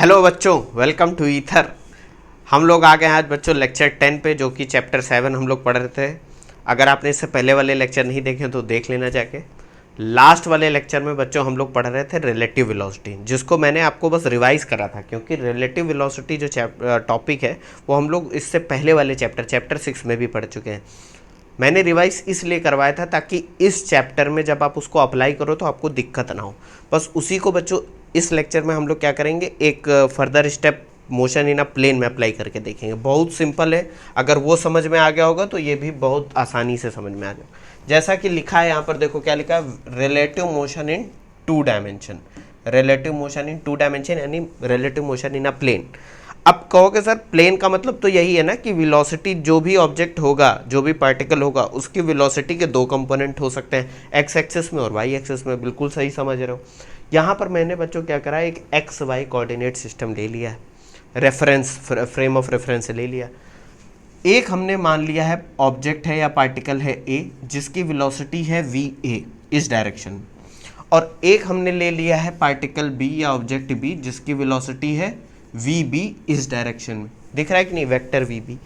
Hello बच्चों, welcome to ether. हम लोग आ गए हैं आज बच्चों लेक्चर 10 पे, जो कि चैप्टर 7 हम लोग पढ़ रहे थे। अगर आपने इससे पहले वाले लेक्चर नहीं देखे तो देख लेना जाके। लास्ट वाले लेक्चर में बच्चों हम लोग पढ़ रहे थे रिलेटिव वेलोसिटी, जिसको मैंने आपको बस रिवाइज करा था, क्योंकि रिलेटिव वेलोसिटी जो टॉपिक है वो हम लोग इससे पहले वाले चैप्टर 6 में भी पढ़ चुके हैं। मैंने रिवाइज इसलिए करवाया था ताकि इस चैप्टर में जब आप उसको अप्लाई करो तो आपको दिक्कत ना हो। बस उसी को बच्चों इस लेक्चर में हम लोग क्या करेंगे, एक further step motion in a plane में अप्लाई करके देखेंगे। बहुत सिंपल है, अगर वो समझ में आ गया होगा तो ये भी बहुत आसानी से समझ में आ जाएगा। जैसा कि लिखा है यहाँ पर, देखो क्या लिखा है, relative motion in 2 dimension. Relative motion in 2 dimension यानी relative motion in a plane. अब कहोगे सर प्लेन का मतलब तो यही है ना कि वेलोसिटी, जो भी ऑब्जेक्ट होगा, जो भी पार्टिकल होगा, उसकी वेलोसिटी के 2 कंपोनेंट हो सकते हैं, एक्स एक्सिस में और वाई एक्सिस में। बिल्कुल सही समझ रहे हो। यहाँ पर मैंने बच्चों क्या करा, एक एक्स वाई कोऑर्डिनेट सिस्टम ले लिया है, रेफरेंस फ्रेम ऑफ रेफरेंस ले लिया। एक हमने मान लिया है ऑब्जेक्ट है या पार्टिकल है ए, जिसकी वेलोसिटी है वी ए इस डायरेक्शन में, और एक हमने ले लिया है पार्टिकल बी या ऑब्जेक्ट बी, जिसकी वेलोसिटी है वी बी इस डायरेक्शन में। दिख रहा है कि नहीं, vector V B.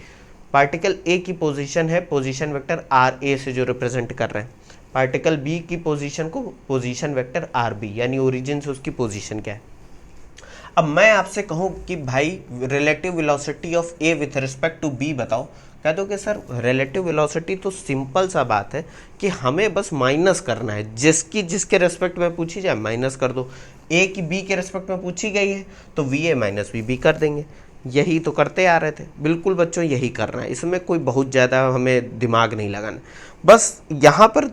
Particle A की पोजीशन है पोजीशन वेक्टर आर ए से जो रिप्रेजेंट कर रहे हैं, पार्टिकल बी की पोजीशन को पोजीशन वेक्टर आर बी, यानी ओरिजिन से उसकी पोजीशन क्या है। अब मैं आपसे कहूं कि भाई relative velocity of A with respect to B बताओ, कह दो कि सर रिलेटिव वेलोसिटी तो सिंपल सा बात है कि हमें बस माइनस करना है, जिसके रिस्पेक्ट में पूछी जाए माइनस कर दो। ए की बी के रिस्पेक्ट में पूछी गई है तो V A minus V B कर देंगे। यही तो करते आ रहे थे। बिल्कुल बच्चों यही करना है, इसमें कोई बहुत ज़्यादा हमें दिमाग नहीं लगाना। बस यहाँ पर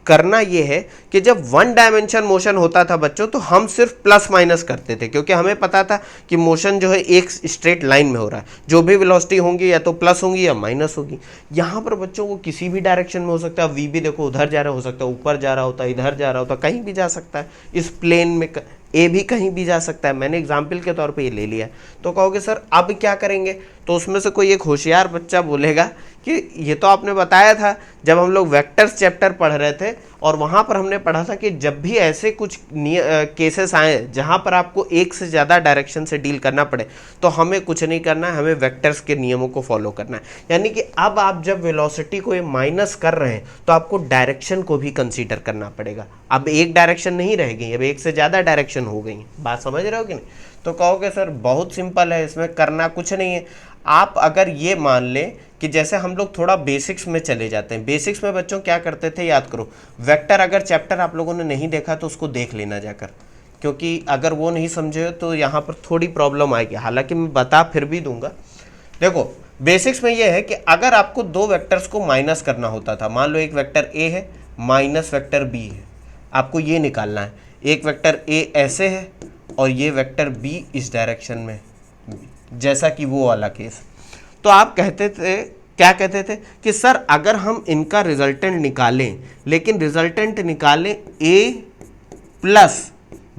करना ये है कि जब 1 डायमेंशन मोशन होता था बच्चों, तो हम सिर्फ प्लस माइनस करते थे, क्योंकि हमें पता था कि मोशन जो है एक स्ट्रेट लाइन में हो रहा है, जो भी वेलोसिटी होंगी या तो प्लस होंगी या माइनस होगी। यहाँ पर बच्चों को किसी भी डायरेक्शन में हो सकता है। वी भी देखो उधर जा रहा हो सकता है, ऊपर जा रहा होता है, इधर जा रहा होता है, कहीं भी जा सकता है। इस प्लेन में ए भी कहीं भी जा सकता है। मैंने एग्जाम्पल के तौर पे ये ले लिया है। तो कहोगे सर अब क्या करेंगे, तो उसमें से कोई एक होशियार बच्चा बोलेगा कि ये तो आपने बताया था जब हम लोग वेक्टर्स चैप्टर पढ़ रहे थे, और वहाँ पर हमने पढ़ा था कि जब भी ऐसे कुछ केसेस आए जहाँ पर आपको एक से ज़्यादा डायरेक्शन से डील करना पड़े, तो हमें कुछ नहीं करना है, हमें वेक्टर्स के नियमों को फॉलो करना है। यानी कि अब आप जब वेलोसिटी को ये माइनस कर रहे हैं तो आपको डायरेक्शन को भी कंसीडर करना पड़ेगा। अब एक डायरेक्शन नहीं रहेगी, अब एक से ज़्यादा डायरेक्शन हो गई। बात समझ रहे हो कि नहीं? तो कहोगे सर बहुत सिंपल है, इसमें करना कुछ नहीं है। आप अगर ये मान लें कि जैसे हम लोग थोड़ा बेसिक्स में चले जाते हैं। बेसिक्स में बच्चों क्या करते थे, याद करो। वेक्टर अगर चैप्टर आप लोगों ने नहीं देखा तो उसको देख लेना जाकर, क्योंकि अगर वो नहीं समझे तो यहाँ पर थोड़ी प्रॉब्लम आएगी। हालांकि मैं बता फिर भी दूंगा। देखो बेसिक्स में ये है कि अगर आपको 2 वेक्टर्स को माइनस करना होता था, मान लो एक वेक्टर ए है माइनस वेक्टर बी है, आपको ये निकालना है। एक वेक्टर ए ऐसे है और ये वेक्टर बी इस डायरेक्शन में, जैसा कि वो वाला केस। तो आप कहते थे, क्या कहते थे कि सर अगर हम इनका रिजल्टेंट निकालें, लेकिन रिजल्टेंट निकालें ए प्लस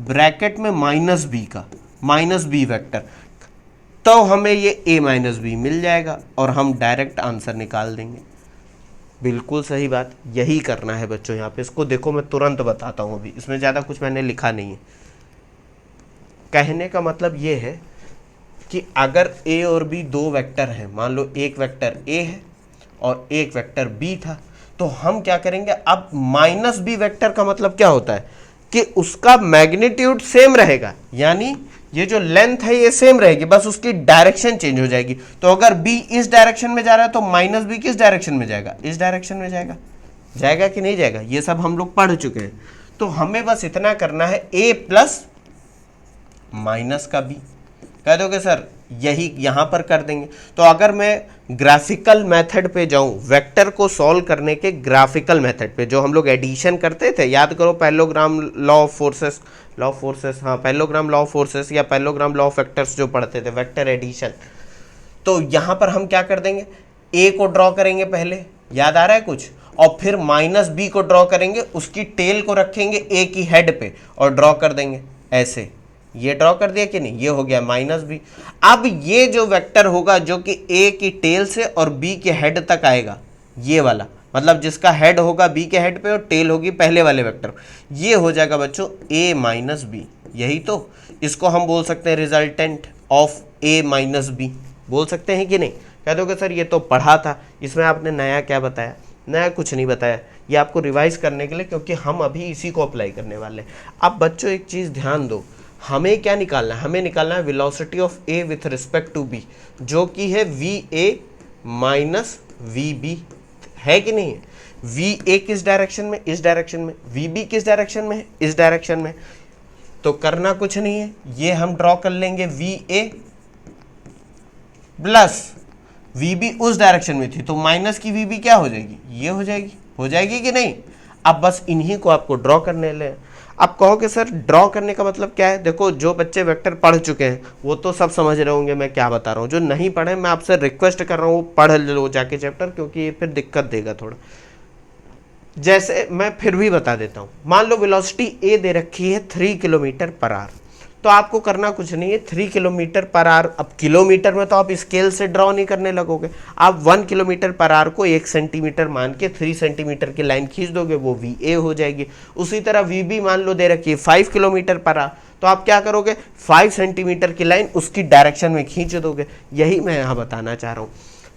ब्रैकेट में माइनस बी का, माइनस बी वेक्टर, तो हमें ये ए माइनस बी मिल जाएगा और हम डायरेक्ट आंसर निकाल देंगे। बिल्कुल सही बात, यही करना है बच्चों। यहाँ पे इसको देखो, मैं तुरंत बताता हूँ, अभी इसमें ज़्यादा कुछ मैंने लिखा नहीं है। कहने का मतलब ये है कि अगर ए और बी 2 वेक्टर हैं, मान लो एक वेक्टर ए है और एक वेक्टर बी था, तो हम क्या करेंगे, अब माइनस बी वेक्टर का मतलब क्या होता है कि उसका मैग्नीट्यूड सेम रहेगा, यानी ये जो लेंथ है ये सेम रहेगी, बस उसकी डायरेक्शन चेंज हो जाएगी। तो अगर बी इस डायरेक्शन में जा रहा है तो माइनस बी किस डायरेक्शन में जाएगा, इस डायरेक्शन में जाएगा। जाएगा कि नहीं जाएगा, ये सब हम लोग पढ़ चुके हैं। तो हमें बस इतना करना है, ए प्लस माइनस का बी कह दोगे सर, यही यहाँ पर कर देंगे। तो अगर मैं ग्राफिकल मेथड पे जाऊँ, वेक्टर को सॉल्व करने के ग्राफिकल मेथड पे, जो हम लोग एडिशन करते थे, याद करो पैरेललोग्राम लॉ ऑफ फोर्सेस, हाँ पैरेललोग्राम लॉ ऑफ फोर्सेस या पैरेललोग्राम लॉ ऑफ वेक्टर्स जो पढ़ते थे, वेक्टर एडिशन। तो यहाँ पर हम क्या कर देंगे, ए को ड्रॉ करेंगे पहले, याद आ रहा है कुछ, और फिर माइनस बी को ड्रॉ करेंगे, उसकी टेल को रखेंगे ए की हेड पे और ड्रॉ कर देंगे ऐसे। ये ड्रॉ कर दिया कि नहीं, ये हो गया माइनस बी। अब ये जो वेक्टर होगा जो कि ए की टेल से और बी के हेड तक आएगा, ये वाला, मतलब जिसका हेड होगा बी के हेड पे और टेल होगी पहले वाले वेक्टर, ये हो जाएगा बच्चों ए माइनस बी। यही तो, इसको हम बोल सकते हैं resultant of A minus B, बोल सकते हैं कि नहीं? कह दोगे सर ये तो पढ़ा था, इसमें आपने नया क्या बताया? नया कुछ नहीं बताया, ये आपको रिवाइज करने के लिए, क्योंकि हम अभी इसी को अप्लाई करने वाले हैं। अब बच्चों एक चीज़ ध्यान दो, हमें क्या निकालना है? हमें निकालना है velocity of A with respect to B, जो कि है V A minus V B, है कि नहीं है? वी ए किस डायरेक्शन में? इस डायरेक्शन में। वी बी किस डायरेक्शन में? इस डायरेक्शन में। तो करना कुछ नहीं है, ये हम ड्रॉ कर लेंगे V A plus V B उस डायरेक्शन में थी, तो माइनस की वी बी क्या हो जाएगी? ये हो जाएगी कि नहीं? अब बस इन्हीं को आपको ड्रॉ करने ले। अब कहोगे सर ड्रॉ करने का मतलब क्या है? देखो जो बच्चे वेक्टर पढ़ चुके हैं वो तो सब समझ रहे होंगे मैं क्या बता रहा हूँ, जो नहीं पढ़े मैं आपसे रिक्वेस्ट कर रहा हूँ वो पढ़ लो जाके चैप्टर, क्योंकि ये फिर दिक्कत देगा थोड़ा। जैसे मैं फिर भी बता देता हूँ, मान लो वेलोसिटी ए दे रखी है 3 किलोमीटर पर आवर, तो आपको करना कुछ नहीं है, 3 किलोमीटर पर आवर, अब किलोमीटर में तो आप स्केल से ड्रॉ नहीं करने लगोगे, आप 1 किलोमीटर पर आवर को 1 सेंटीमीटर मान के 3 सेंटीमीटर की लाइन खींच दोगे, वो वी ए हो जाएगी। उसी तरह वी बी मान लो दे रखी है 5 किलोमीटर पर आवर, तो आप क्या करोगे? 5 सेंटीमीटर की लाइन उसकी डायरेक्शन में खींच दोगे। यही मैं यहाँ बताना चाह रहा हूँ।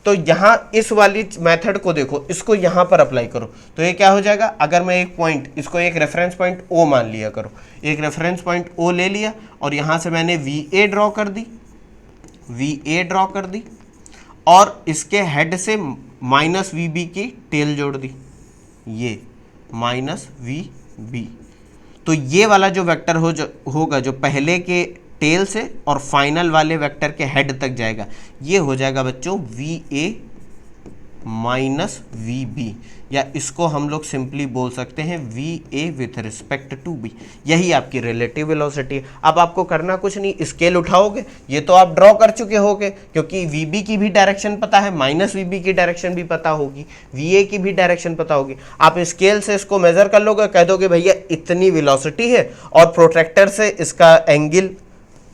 तो यहाँ इस वाली मेथड को देखो, इसको यहाँ पर अप्लाई करो, तो ये क्या हो जाएगा? अगर मैं एक पॉइंट, इसको एक रेफरेंस पॉइंट ओ मान लिया करो, एक रेफरेंस पॉइंट ओ ले लिया और यहाँ से मैंने वी ए ड्रॉ कर दी, और इसके हेड से माइनस वी बी की टेल जोड़ दी, ये माइनस वी बी। तो ये वाला जो वेक्टर होगा जो पहले के टेल से और फाइनल वाले वेक्टर के हेड तक जाएगा, ये हो जाएगा बच्चों V A minus V B, या इसको हम लोग सिंपली बोल सकते हैं V A with respect to B. यही आपकी रिलेटिव वेलोसिटी है। अब आपको करना कुछ नहीं, स्केल उठाओगे, ये तो आप ड्रॉ कर चुके होगे क्योंकि वी बी की भी डायरेक्शन पता है, माइनस वी बी की डायरेक्शन भी पता होगी, वी ए की भी डायरेक्शन पता होगी। आप स्केल से इसको मेजर कर लोगे, कह दोगे भैया इतनी वेलोसिटी है, और प्रोट्रैक्टर से इसका एंगल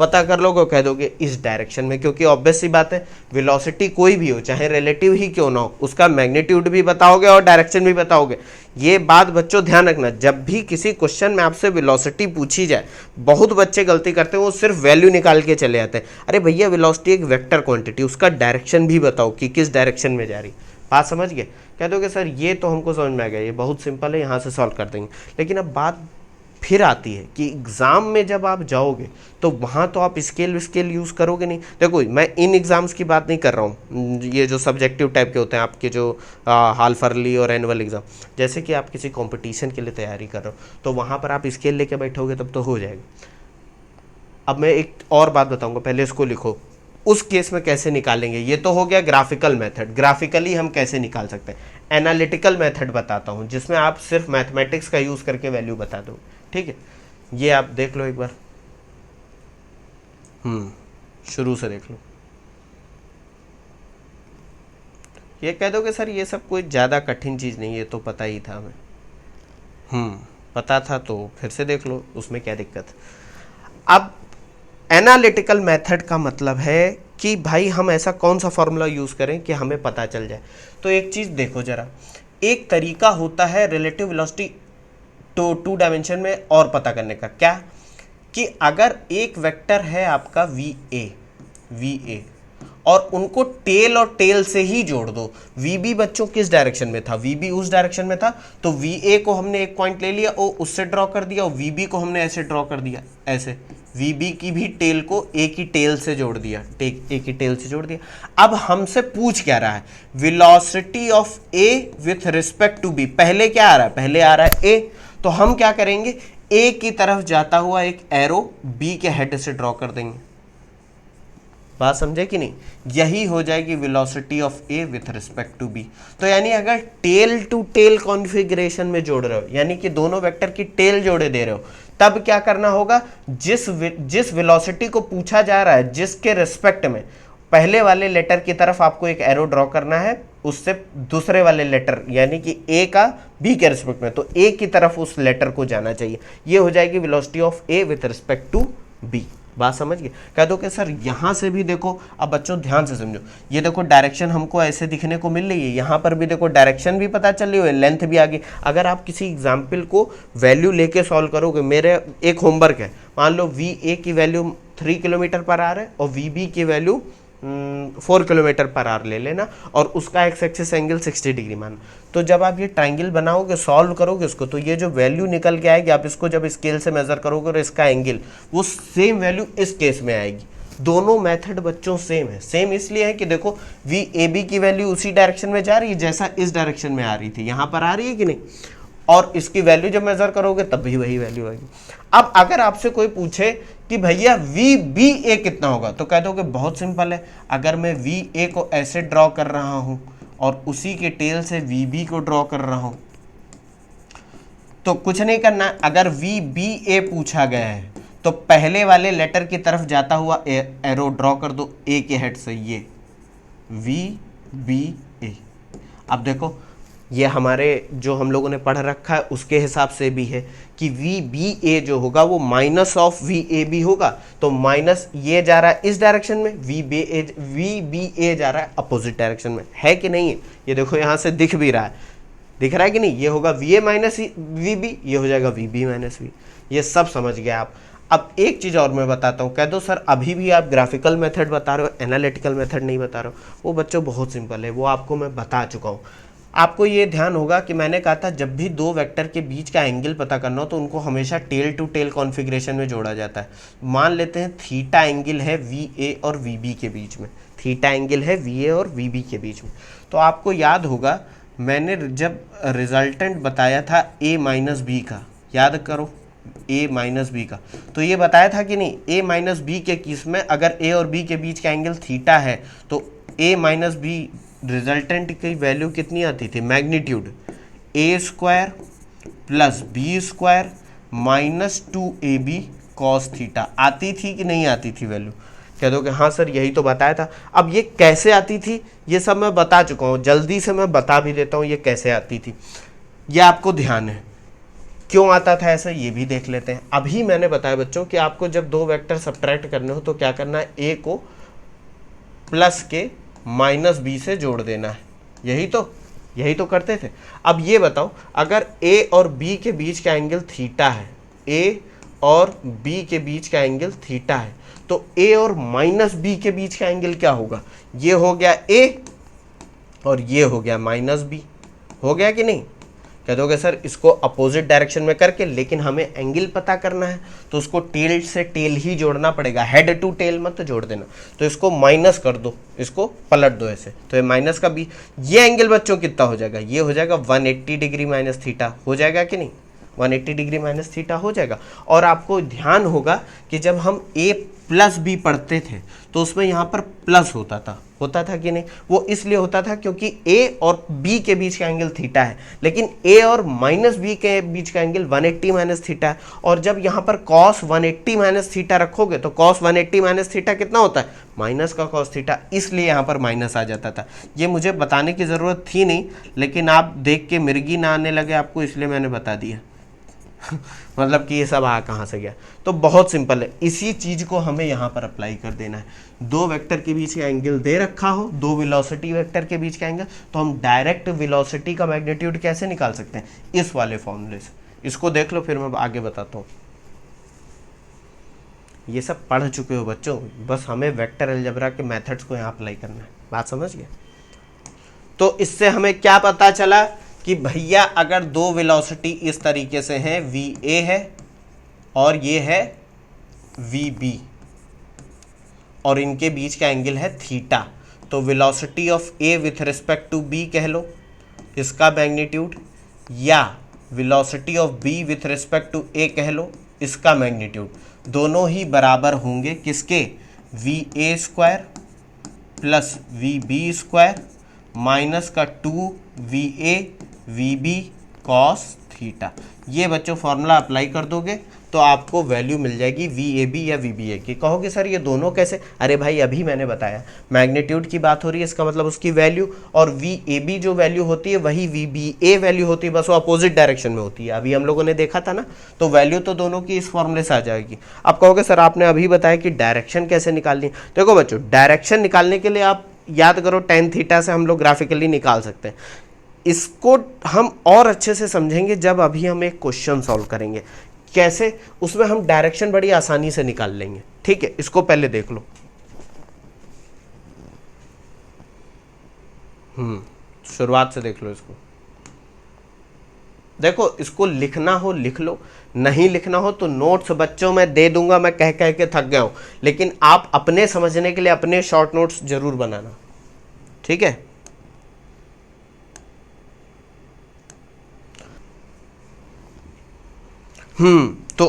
पता कर लोगे, कह दोगे इस डायरेक्शन में, क्योंकि ऑब्वियस सी बात है वेलोसिटी कोई भी हो, चाहे रिलेटिव ही क्यों ना हो, उसका मैग्नीट्यूड भी बताओगे और डायरेक्शन भी बताओगे। ये बात बच्चों ध्यान रखना, जब भी किसी क्वेश्चन में आपसे वेलोसिटी पूछी जाए, बहुत बच्चे गलती करते हैं, वो सिर्फ वैल्यू निकाल के चले जाते हैं। अरे भैया वेलोसिटी एक वेक्टर क्वांटिटी, उसका डायरेक्शन भी बताओ कि किस डायरेक्शन में जा रही। बात समझ गए? कह दोगे सर ये तो हमको समझ में आ गया, ये बहुत सिंपल है, यहाँ से सॉल्व कर देंगे। लेकिन अब बात फिर आती है कि एग्ज़ाम में जब आप जाओगे तो वहाँ तो आप स्केल यूज़ करोगे नहीं। देखो मैं इन एग्ज़ाम्स की बात नहीं कर रहा हूँ, ये जो सब्जेक्टिव टाइप के होते हैं आपके, जो हाफ ईयरली और एनुअल एग्ज़ाम, जैसे कि आप किसी कंपटीशन के लिए तैयारी कर रहे हो, तो वहाँ पर आप स्केल लेके बैठोगे तब तो हो जाएगा। अब मैं एक और बात बताऊँगा, पहले इसको लिखो। उस केस में कैसे निकालेंगे? ये तो हो गया ग्राफिकल मेथड, ग्राफिकली हम कैसे निकाल सकते हैं। एनालिटिकल मेथड बताता हूँ जिसमें आप सिर्फ मैथमेटिक्स का यूज़ करके वैल्यू बता दो, ठीक है? ये आप देख लो एक बार, शुरू से देख लो। ये कह दोगे सर ये सब कोई ज़्यादा कठिन चीज़ नहीं, ये तो पता ही था हमें। पता था तो फिर से देख लो, उसमें क्या दिक्कत। अब एनालिटिकल मेथड का मतलब है कि भाई हम ऐसा कौन सा फॉर्मूला यूज़ करें कि हमें पता चल जाए। तो एक चीज़ देखो ज़रा, एक तरीका होता है रिलेटिव वेलोसिटी तो 2 डायमेंशन में और पता करने का। क्या कि अगर एक वेक्टर है आपका वी ए और उनको टेल और टेल से ही जोड़ दो। वी बी बच्चों किस डायरेक्शन में था? वी बी उस डायरेक्शन में था, तो वी ए को हमने एक पॉइंट ले लिया और उससे ड्रॉ कर दिया, और वी बी को हमने ऐसे ड्रॉ कर दिया, ऐसे वी बी की भी टेल को ए की टेल से जोड़ दिया, ए की टेल से जोड़ दिया। अब हमसे पूछ क्या रहा है? Velocity of A with respect to B. पहले क्या आ रहा है? पहले आ रहा है ए, तो हम क्या करेंगे? ए की तरफ जाता हुआ एक एरो बी के हेड से ड्रॉ कर देंगे। बात समझे कि नहीं? यही हो जाएगी velocity of A with respect to B. तो यानी अगर टेल टू टेल कॉन्फ़िगरेशन में जोड़ रहे हो, यानी कि दोनों वेक्टर की टेल जोड़े दे रहे हो, तब क्या करना होगा? जिस वेलोसिटी को पूछा जा रहा है, जिसके रिस्पेक्ट में, पहले वाले लेटर की तरफ आपको एक एरो ड्रॉ करना है, उससे दूसरे वाले लेटर यानी कि ए का बी के रिस्पेक्ट में, तो ए की तरफ उस लेटर को जाना चाहिए। ये हो जाएगी velocity of A with respect to B. बात समझ गए? कह दो कि सर यहाँ से भी देखो, अब बच्चों ध्यान से समझो, ये देखो डायरेक्शन हमको ऐसे दिखने को मिल रही है, यहाँ पर भी देखो डायरेक्शन भी पता चल रही है, लेंथ भी आ गई। अगर आप किसी एग्जाम्पल को वैल्यू लेके सॉल्व करोगे, मेरे एक होमवर्क है, मान लो वी ए की वैल्यू 3 किलोमीटर पर आवर है और वी बी की वैल्यू 4 किलोमीटर पर आवर ले लेना, और उसका एक्स एक्सिस एंगल 60 डिग्री माना। तो जब आप ये ट्राइंगल बनाओगे, सॉल्व करोगे उसको, तो ये जो वैल्यू निकल के आएगी, आप इसको जब स्केल से मेजर करोगे और इसका एंगल, वो सेम वैल्यू इस केस में आएगी। दोनों मेथड बच्चों सेम है। सेम इसलिए है कि देखो वी ए बी की वैल्यू उसी डायरेक्शन में जा रही है जैसा इस डायरेक्शन में आ रही थी, यहाँ पर आ रही है कि नहीं, और इसकी वैल्यू जब मेजर करोगे तब भी वही वैल्यू आएगी। अब अगर आपसे कोई पूछे कि भैया वी बी ए कितना होगा, तो कह दो कि बहुत सिंपल है, अगर मैं वी ए को ऐसे ड्रॉ कर रहा हूं और उसी के टेल से वी बी को ड्रॉ कर रहा हूं, तो कुछ नहीं करना। अगर वी बी ए पूछा गया है तो पहले वाले लेटर की तरफ जाता हुआ एरो ड्रॉ कर दो, ए के हेड से, ये वी बी ए। अब देखो ये हमारे जो हम लोगों ने पढ़ रखा है उसके हिसाब से भी है कि वी बी ए जो होगा वो minus of V A B होगा, तो माइनस ये जा रहा है इस डायरेक्शन में, वी बी ए जा रहा है अपोजिट डायरेक्शन में, है कि नहीं है? ये देखो यहाँ से दिख भी रहा है, दिख रहा है कि नहीं? ये होगा V A minus V B, ये हो जाएगा वी बी माइनस वी। ये सब समझ गए आप। अब एक चीज़ और मैं बताता हूँ, कह दो सर अभी भी आप ग्राफिकल मेथड बता रहे हो, एनालिटिकल मेथड नहीं बता रहे हो। वो बच्चों बहुत सिंपल है, वो आपको मैं बता चुका हूँ। आपको ये ध्यान होगा कि मैंने कहा था जब भी दो वेक्टर के बीच का एंगल पता करना हो तो उनको हमेशा टेल टू टेल कॉन्फ़िगरेशन में जोड़ा जाता है। मान लेते हैं थीटा एंगल है वी ए और वी बी के बीच में, थीटा एंगल है वी ए और वी बी के बीच में। तो आपको याद होगा मैंने जब रिजल्टेंट बताया था ए माइनस बी का, याद करो ए माइनस बी का, तो ये बताया था कि नहीं, ए माइनस बी के केस में अगर ए और बी के बीच का एंगल थीटा है तो ए माइनस बी रिजल्टेंट की वैल्यू कितनी आती थी, magnitude A square plus B square minus 2ab cos theta आती थी कि नहीं आती थी वैल्यू? कह दो कि हाँ सर यही तो बताया था। अब ये कैसे आती थी ये सब मैं बता चुका हूँ, जल्दी से मैं बता भी देता हूँ ये कैसे आती थी, ये आपको ध्यान है। क्यों आता था ऐसा ये भी देख लेते हैं। अभी मैंने बताया बच्चों कि आपको जब दो वेक्टर सब्ट्रैक्ट करने हो तो क्या करना है, ए को प्लस के माइनस बी से जोड़ देना है, यही तो करते थे। अब ये बताओ अगर ए और बी के बीच का एंगल थीटा है, ए और बी के बीच का एंगल थीटा है, तो ए और माइनस बी के बीच का एंगल क्या होगा, ये हो गया ए और ये हो गया माइनस बी, हो गया कि नहीं? कह दोगे सर इसको अपोजिट डायरेक्शन में करके, लेकिन हमें एंगल पता करना है तो उसको टेल से टेल ही जोड़ना पड़ेगा, हेड टू टेल मत जोड़ देना। तो इसको माइनस कर दो, इसको पलट दो ऐसे, तो ये माइनस का बी, ये एंगल बच्चों कितना हो जाएगा, ये हो जाएगा 180 डिग्री माइनस थीटा, हो जाएगा कि नहीं? 180 डिग्री माइनस थीटा हो जाएगा। और आपको ध्यान होगा कि जब हम ए प्लस बी पढ़ते थे तो उसमें यहाँ पर प्लस होता था कि नहीं? वो इसलिए होता था क्योंकि ए और बी के बीच का एंगल थीटा है, लेकिन ए और माइनस बी के बीच का एंगल 180 माइनस थीटा है। और जब यहाँ पर कॉस 180 माइनस थीटा रखोगे तो कॉस 180 माइनस थीटा कितना होता है, माइनस का कॉस थीटा, इसलिए यहाँ पर माइनस आ जाता था। ये मुझे बताने की ज़रूरत थी नहीं, लेकिन आप देख के मिर्गी ना आने लगे आपको, इसलिए मैंने बता दिया। मतलब कि ये सब कहाँ से गया। तो बहुत सिंपल है, इसी चीज़ को हमें यहाँ पर अप्लाई कर देना है। दो वेक्टर के बीच का एंगल दे रखा हो, दो वेलोसिटी वेक्टर के बीच का एंगल, तो हम डायरेक्ट वेलोसिटी का मैग्नीट्यूड कैसे निकाल सकते हैं, इस वाले फॉर्मूले से। इसको देख लो फिर मैं आगे बताता हूँ। ये सब पढ़ चुके हो बच्चों, बस हमें वेक्टर अलजेब्रा के मेथड्स को यहाँ अप्लाई करना है। बात समझ गए? तो इससे हमें क्या पता चला कि भैया अगर दो वेलोसिटी इस तरीके से हैं, वी ए है और ये है वी बी, और इनके बीच का एंगल है थीटा, तो velocity of A with respect to B कह लो इसका मैग्नीट्यूड, या velocity of B with respect to A कह लो इसका मैग्नीट्यूड, दोनों ही बराबर होंगे किसके, V A square plus V B square minus का 2va we B cos theta. ये बच्चों फॉर्मूला अप्लाई कर दोगे तो आपको वैल्यू मिल जाएगी VAB या VBA की। कहोगे सर ये दोनों कैसे? अरे भाई अभी मैंने बताया मैग्नीट्यूड की बात हो रही है, इसका मतलब उसकी वैल्यू, और VAB जो वैल्यू होती है वही VBA वैल्यू होती है, बस वो अपोजिट डायरेक्शन में होती है। अभी हम लोगों ने देखा था ना, तो वैल्यू तो दोनों की इस फॉर्मूले से आ जाएगी। अब कहोगे सर आपने अभी बताया कि डायरेक्शन कैसे निकालनी है। देखो बच्चों, डायरेक्शन निकालने के लिए आप याद करो tan थीटा से हम लोग ग्राफिकली निकाल सकते हैं। इसको हम और अच्छे से समझेंगे जब अभी हम एक क्वेश्चन सॉल्व करेंगे। कैसे? उसमें हम डायरेक्शन बड़ी आसानी से निकाल लेंगे। ठीक है, इसको पहले देख लो। शुरुआत से देख लो इसको। देखो, इसको लिखना हो लिख लो, नहीं लिखना हो तो नोट्स बच्चों में दे दूंगा, मैं कह कह के थक गया हूं, लेकिन आप अपने समझने के लिए अपने शॉर्ट नोट्स जरूर बनाना। ठीक है, तो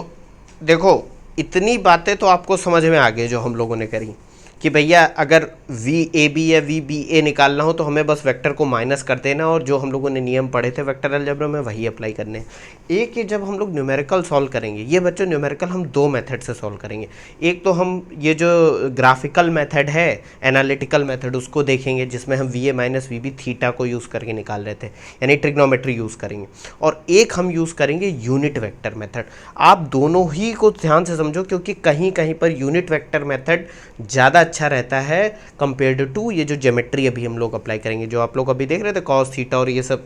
देखो इतनी बातें तो आपको समझ में आ गई जो हम लोगों ने करी कि भैया अगर VAB या VBA निकालना हो तो हमें बस वेक्टर को माइनस कर देना, और जो हम लोगों ने नियम पढ़े थे वेक्टर अलजेब्रा में वही अप्लाई करने हैं। एक ये जब हम लोग न्यूमेरिकल सॉल्व करेंगे, ये बच्चों न्यूमेरिकल हम दो मेथड से सॉल्व करेंगे। एक तो हम ये जो ग्राफिकल मेथड है, एनालिटिकल मेथड, उसको देखेंगे जिसमें हम VA माइनस VB थीटा को यूज़ करके निकाल रहे थे, यानी ट्रिग्नोमेट्री यूज़ करेंगे। और एक हम यूज़ करेंगे यूनिट वेक्टर मेथड। आप दोनों ही को ध्यान से समझो, क्योंकि कहीं कहीं पर यूनिट वेक्टर मेथड ज़्यादा अच्छा रहता है कंपेयर्ड टू ये जो ज्योमेट्री अभी हम लोग अप्लाई करेंगे, जो आप लोग अभी देख रहे थे कॉस थीटा और ये सब।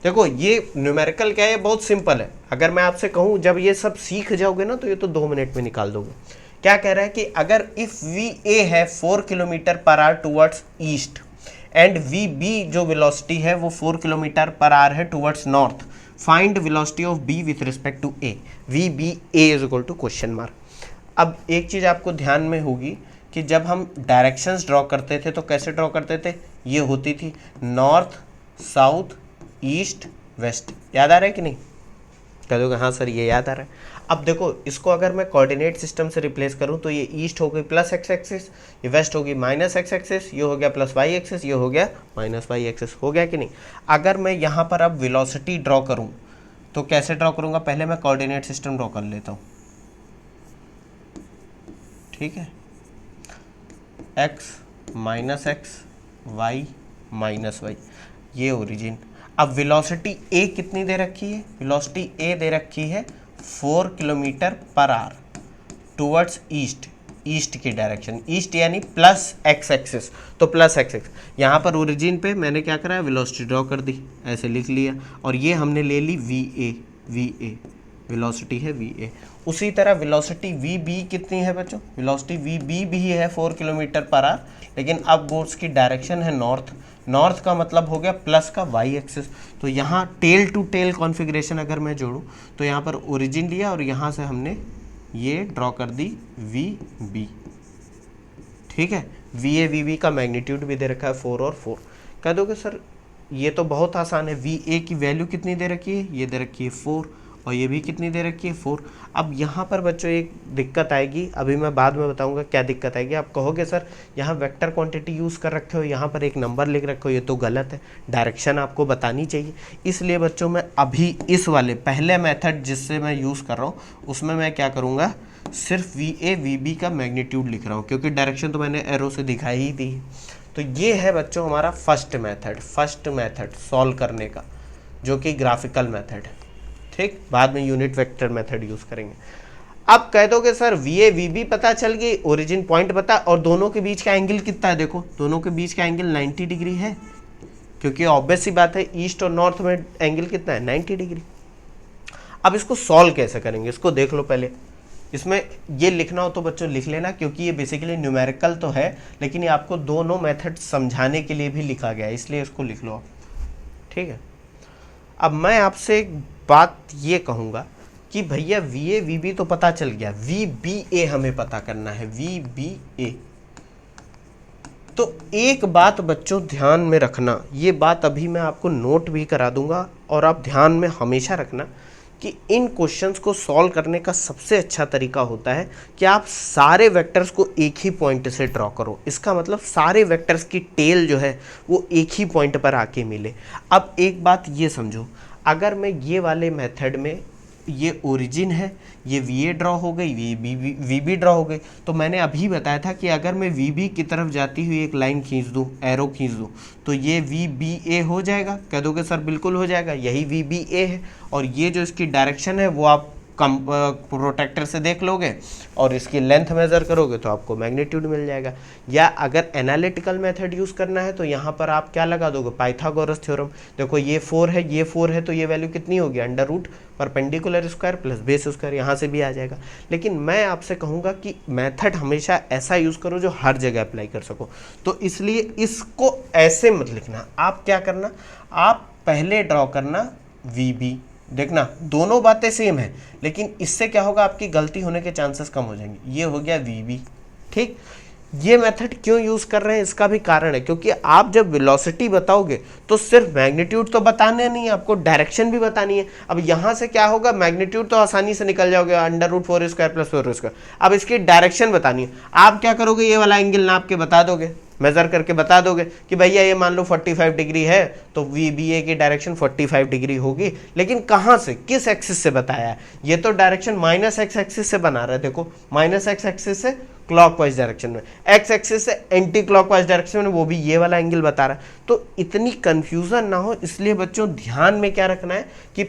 देखो ये न्यूमेरिकल क्या है, बहुत सिंपल है। अगर मैं आपसे कहूँ जब ये सब सीख जाओगे ना तो ये तो 2 मिनट में निकाल दोगे। क्या कह रहा है कि अगर इफ VA है 4 kilometre per hour towards east and VB जो वेलोसिटी है वो 4 किलोमीटर पर आवर है towards north, find velocity of B with respect to A, VBA is equal to question mark. अब एक चीज़ आपको ध्यान में होगी कि जब हम डायरेक्शंस ड्रॉ करते थे तो कैसे ड्रॉ करते थे, ये होती थी नॉर्थ साउथ ईस्ट वेस्ट। याद आ रहा है कि नहीं? कह दोगे हाँ सर ये याद आ रहा है। अब देखो इसको अगर मैं कोऑर्डिनेट सिस्टम से रिप्लेस करूं तो ये ईस्ट हो गई प्लस एक्स एक्सिस, ये वेस्ट होगी माइनस एक्स एक्सिस, ये हो गया प्लस वाई एक्सिस, ये हो गया माइनस वाई एक्सिस। हो गया कि नहीं? अगर मैं यहाँ पर अब वेलोसिटी ड्रॉ करूँ तो कैसे ड्रॉ करूँगा, पहले मैं कोऑर्डिनेट सिस्टम ड्रॉ कर लेता हूँ। ठीक है, x minus x y minus y, ये ओरिजिन। अब वेलोसिटी a कितनी दे रखी है, वेलोसिटी a दे रखी है 4 kilometre per hour towards east, east की डायरेक्शन, ईस्ट यानी प्लस एक्स एक्सिस, तो प्लस एक्स एक्स। यहाँ पर ओरिजिन पे मैंने क्या करा है, वेलोसिटी ड्रॉ कर दी, ऐसे लिख लिया, और ये हमने ले ली VA, वेलोसिटी है VA। उसी तरह वेलोसिटी VB कितनी है बच्चों, वेलोसिटी VB भी है 4 किलोमीटर पर आवर, लेकिन अब बोर्ड्स की डायरेक्शन है नॉर्थ, नॉर्थ का मतलब हो गया प्लस का वाई एक्सिस। तो यहाँ टेल टू टेल कॉन्फ़िगरेशन अगर मैं जोड़ूँ तो यहाँ पर ओरिजिन लिया और यहाँ से हमने ये ड्रॉ कर दी VB। ठीक है, VA VB का मैग्नीट्यूड भी दे रखा है 4 और 4। कह दोगे सर ये तो बहुत आसान है, VA की वैल्यू कितनी दे रखी है, ये दे रखी है 4, और ये भी कितनी दे रखी है 4। अब यहाँ पर बच्चों एक दिक्कत आएगी, अभी मैं बाद में बताऊंगा क्या दिक्कत आएगी। आप कहोगे सर यहाँ वेक्टर क्वांटिटी यूज़ कर रखे हो, यहाँ पर एक नंबर लिख रखे हो, ये तो गलत है, डायरेक्शन आपको बतानी चाहिए। इसलिए बच्चों मैं अभी इस वाले पहले मेथड जिससे मैं यूज़ कर रहा हूँ उसमें मैं क्या करूँगा, सिर्फ VA VB का मैग्नीट्यूड लिख रहा हूँ, क्योंकि डायरेक्शन तो मैंने एरो से दिखाई ही दी। तो ये है बच्चों हमारा फर्स्ट मेथड सॉल्व करने का, जो कि ग्राफिकल मेथड है। ठीक, बाद में यूनिट वेक्टर मेथड यूज करेंगे। अब कह दोगे सर VA VB पता चल गई, ओरिजिन पॉइंट पता, और दोनों के बीच का एंगल कितना है, देखो दोनों के बीच का एंगल 90 डिग्री है, क्योंकि ऑब्वियस सी बात है ईस्ट और नॉर्थ में एंगल कितना है 90 डिग्री। अब इसको सॉल्व कैसे करेंगे, इसको देख लो पहले। इसमें ये लिखना हो तो बच्चों लिख लेना, क्योंकि ये बेसिकली न्यूमेरिकल तो है लेकिन ये आपको दोनों मेथड समझाने के लिए भी लिखा गया है, इसलिए इसको लिख लो आप। ठीक है, अब मैं आपसे एक बात ये कहूँगा कि भैया VA VB तो पता चल गया, VBA हमें पता करना है, VBA। तो एक बात बच्चों ध्यान में रखना, ये बात अभी मैं आपको नोट भी करा दूंगा, और आप ध्यान में हमेशा रखना कि इन क्वेश्चंस को सॉल्व करने का सबसे अच्छा तरीका होता है कि आप सारे वेक्टर्स को एक ही पॉइंट से ड्रॉ करो। इसका मतलब सारे वेक्टर्स की टेल जो है वो एक ही पॉइंट पर आके मिले। अब एक बात ये समझो, अगर मैं ये वाले मेथड में ये ओरिजिन है, ये वी ए ड्रॉ हो गई, वी बी ड्रॉ हो गई। तो मैंने अभी बताया था कि अगर मैं वी बी की तरफ जाती हुई एक लाइन खींच दूँ, एरो खींच दूँ, तो ये वी बी ए हो जाएगा। कह दोगे सर बिल्कुल हो जाएगा, यही वी बी ए है। और ये जो इसकी डायरेक्शन है वो आप कम प्रोटेक्टर से देख लोगे और इसकी लेंथ मेज़र करोगे तो आपको मैग्नीट्यूड मिल जाएगा। या अगर एनालिटिकल मेथड यूज़ करना है तो यहाँ पर आप क्या लगा दोगे, पाइथागोरस थ्योरम। देखो ये 4 है, ये 4 है, तो ये वैल्यू कितनी होगी, under root perpendicular square plus base square, यहाँ से भी आ जाएगा। लेकिन मैं आपसे कहूँगा कि मेथड हमेशा ऐसा यूज़ करो जो हर जगह अप्लाई कर सको। तो इसलिए इसको ऐसे मत लिखना, आप क्या करना, आप पहले ड्रॉ करना वी बी। देखना दोनों बातें सेम है, लेकिन इससे क्या होगा, आपकी गलती होने के चांसेस कम हो जाएंगे। ये हो गया वी बी, ठीक। ये मेथड क्यों यूज़ कर रहे हैं इसका भी कारण है, क्योंकि आप जब वेलोसिटी बताओगे तो सिर्फ मैग्नीट्यूड तो बताने नहीं है, आपको डायरेक्शन भी बतानी है। अब यहाँ से क्या होगा, मैग्नीट्यूड तो आसानी से निकल जाओगे, under root 4 square plus 4 square. अब इसकी डायरेक्शन बतानी है, आप क्या करोगे, ये वाला एंगल नाप के बता दोगे, मेजर करके बता दोगे कि भैया ये मान लो 45 डिग्री है, तो वी बी ए की डायरेक्शन 45 डिग्री होगी। लेकिन कहाँ से, किस एक्सिस से बताया है, ये तो डायरेक्शन माइनस एक्स एक्सिस से बना रहा है। देखो माइनस एक्स एक्सिस से क्लॉकवाइज डायरेक्शन में, एक्स एक्सिस से एंटी क्लॉकवाइज डायरेक्शन में, वो भी ये वाला एंगल बता रहा है। तो इतनी कंफ्यूजन ना हो, इसलिए बच्चों ध्यान में क्या रखना है कि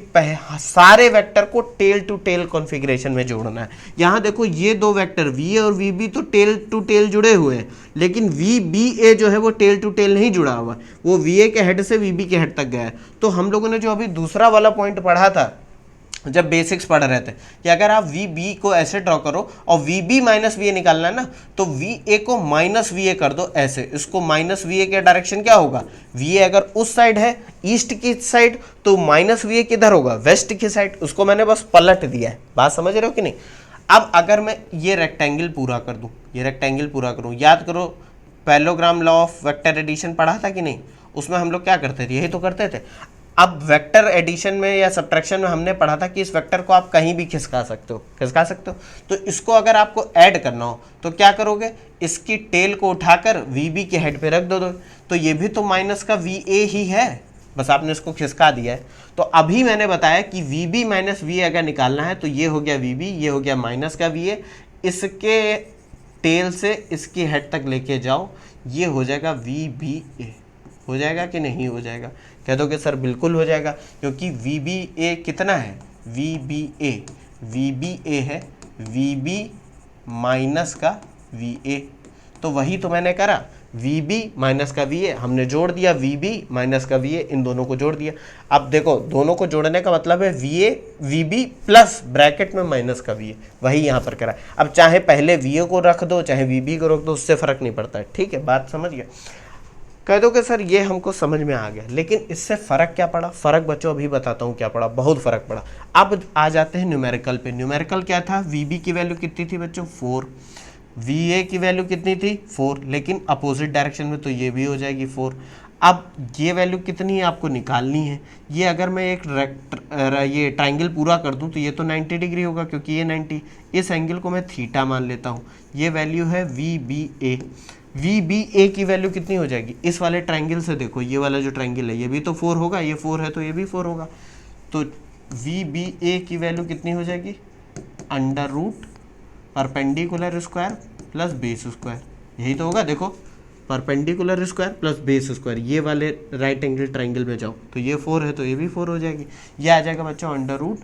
सारे वेक्टर को टेल टू टेल कॉन्फ़िगरेशन में जोड़ना है। यहाँ देखो ये दो वेक्टर वी ए और वी बी तो टेल टू टेल जुड़े हुए हैं, लेकिन वी बी ए जो है वो टेल टू टेल नहीं जुड़ा हुआ, वो वी ए के हेड से वी बी के हेड तक गया है। तो हम लोगों ने जो अभी दूसरा वाला पॉइंट पढ़ा था जब बेसिक्स पढ़ रहे थे कि अगर आप वी बी को ऐसे ड्रॉ करो और V B minus V A निकालना है ना, तो वी ए को माइनस वी ए कर दो ऐसे, इसको माइनस वी ए का डायरेक्शन क्या होगा, वी ए अगर उस साइड है ईस्ट की साइड, तो माइनस वी ए किधर होगा, वेस्ट की साइड। उसको मैंने बस पलट दिया है, बात समझ रहे हो कि नहीं। अब अगर मैं ये रेक्टेंगल पूरा कर दूं, ये रेक्टेंगल पूरा करूं, याद करो parallelogram law of vector addition पढ़ा था कि नहीं, उसमें हम लोग क्या करते थे, यही तो करते थे। अब वेक्टर एडिशन में या सब्ट्रैक्शन में हमने पढ़ा था कि इस वेक्टर को आप कहीं भी खिसका सकते हो, खिसका सकते हो। तो इसको अगर आपको ऐड करना हो तो क्या करोगे, इसकी टेल को उठाकर वी बी के हेड पे रख दो। तो ये भी तो माइनस का वी ए ही है, बस आपने इसको खिसका दिया है। तो अभी मैंने बताया कि V B minus V A अगर निकालना है तो ये हो गया वी बी, ये हो गया माइनस का वी ए, इसके टेल से इसकी हेड तक लेके जाओ, ये हो जाएगा वी बी ए। हो जाएगा कि नहीं हो जाएगा, कह दोगे सर बिल्कुल हो जाएगा, क्योंकि वी बी ए कितना है, वी बी ए है वी बी माइनस का वी ए। तो वही तो मैंने करा, वी बी माइनस का वी ए हमने जोड़ दिया, वी बी माइनस का वी ए, इन दोनों को जोड़ दिया। अब देखो दोनों को जोड़ने का मतलब है V A V B plus bracket में माइनस का वी ए, वही यहाँ पर करा। अब चाहे पहले वी ए को रख दो चाहे वी बी को रख दो, उससे फ़र्क नहीं पड़ता है, ठीक है, बात समझ गया। कह दो कि सर ये हमको समझ में आ गया, लेकिन इससे फ़र्क क्या पड़ा, फ़र्क बच्चों अभी बताता हूँ क्या पड़ा, बहुत फ़र्क पड़ा। अब आ जाते हैं न्यूमेरिकल पे। न्यूमेरिकल क्या था, वी बी की वैल्यू कितनी थी बच्चों, 4, वी ए की वैल्यू कितनी थी 4, लेकिन अपोजिट डायरेक्शन में, तो ये भी हो जाएगी 4। अब ये वैल्यू कितनी है आपको निकालनी है। ये अगर मैं एक ये ट्राइंगल पूरा कर दूं तो ये तो 90 डिग्री होगा, क्योंकि ये 90, इस एंगल को मैं थीटा मान लेता हूँ। ये वैल्यू है V B A. V B A की वैल्यू कितनी हो जाएगी, इस वाले ट्राइंगल से देखो, ये वाला जो ट्राइंगल है ये भी तो 4 होगा, ये 4 है तो ये भी 4 होगा। तो वी बी ए की वैल्यू कितनी हो जाएगी, under root perpendicular square plus base square, यही तो होगा। देखो perpendicular square plus base square, ये वाले राइट एंगल ट्राइंगल में जाओ तो ये 4 है तो ये भी 4 हो जाएगी। ये आ जाएगा बच्चों अंडर रूट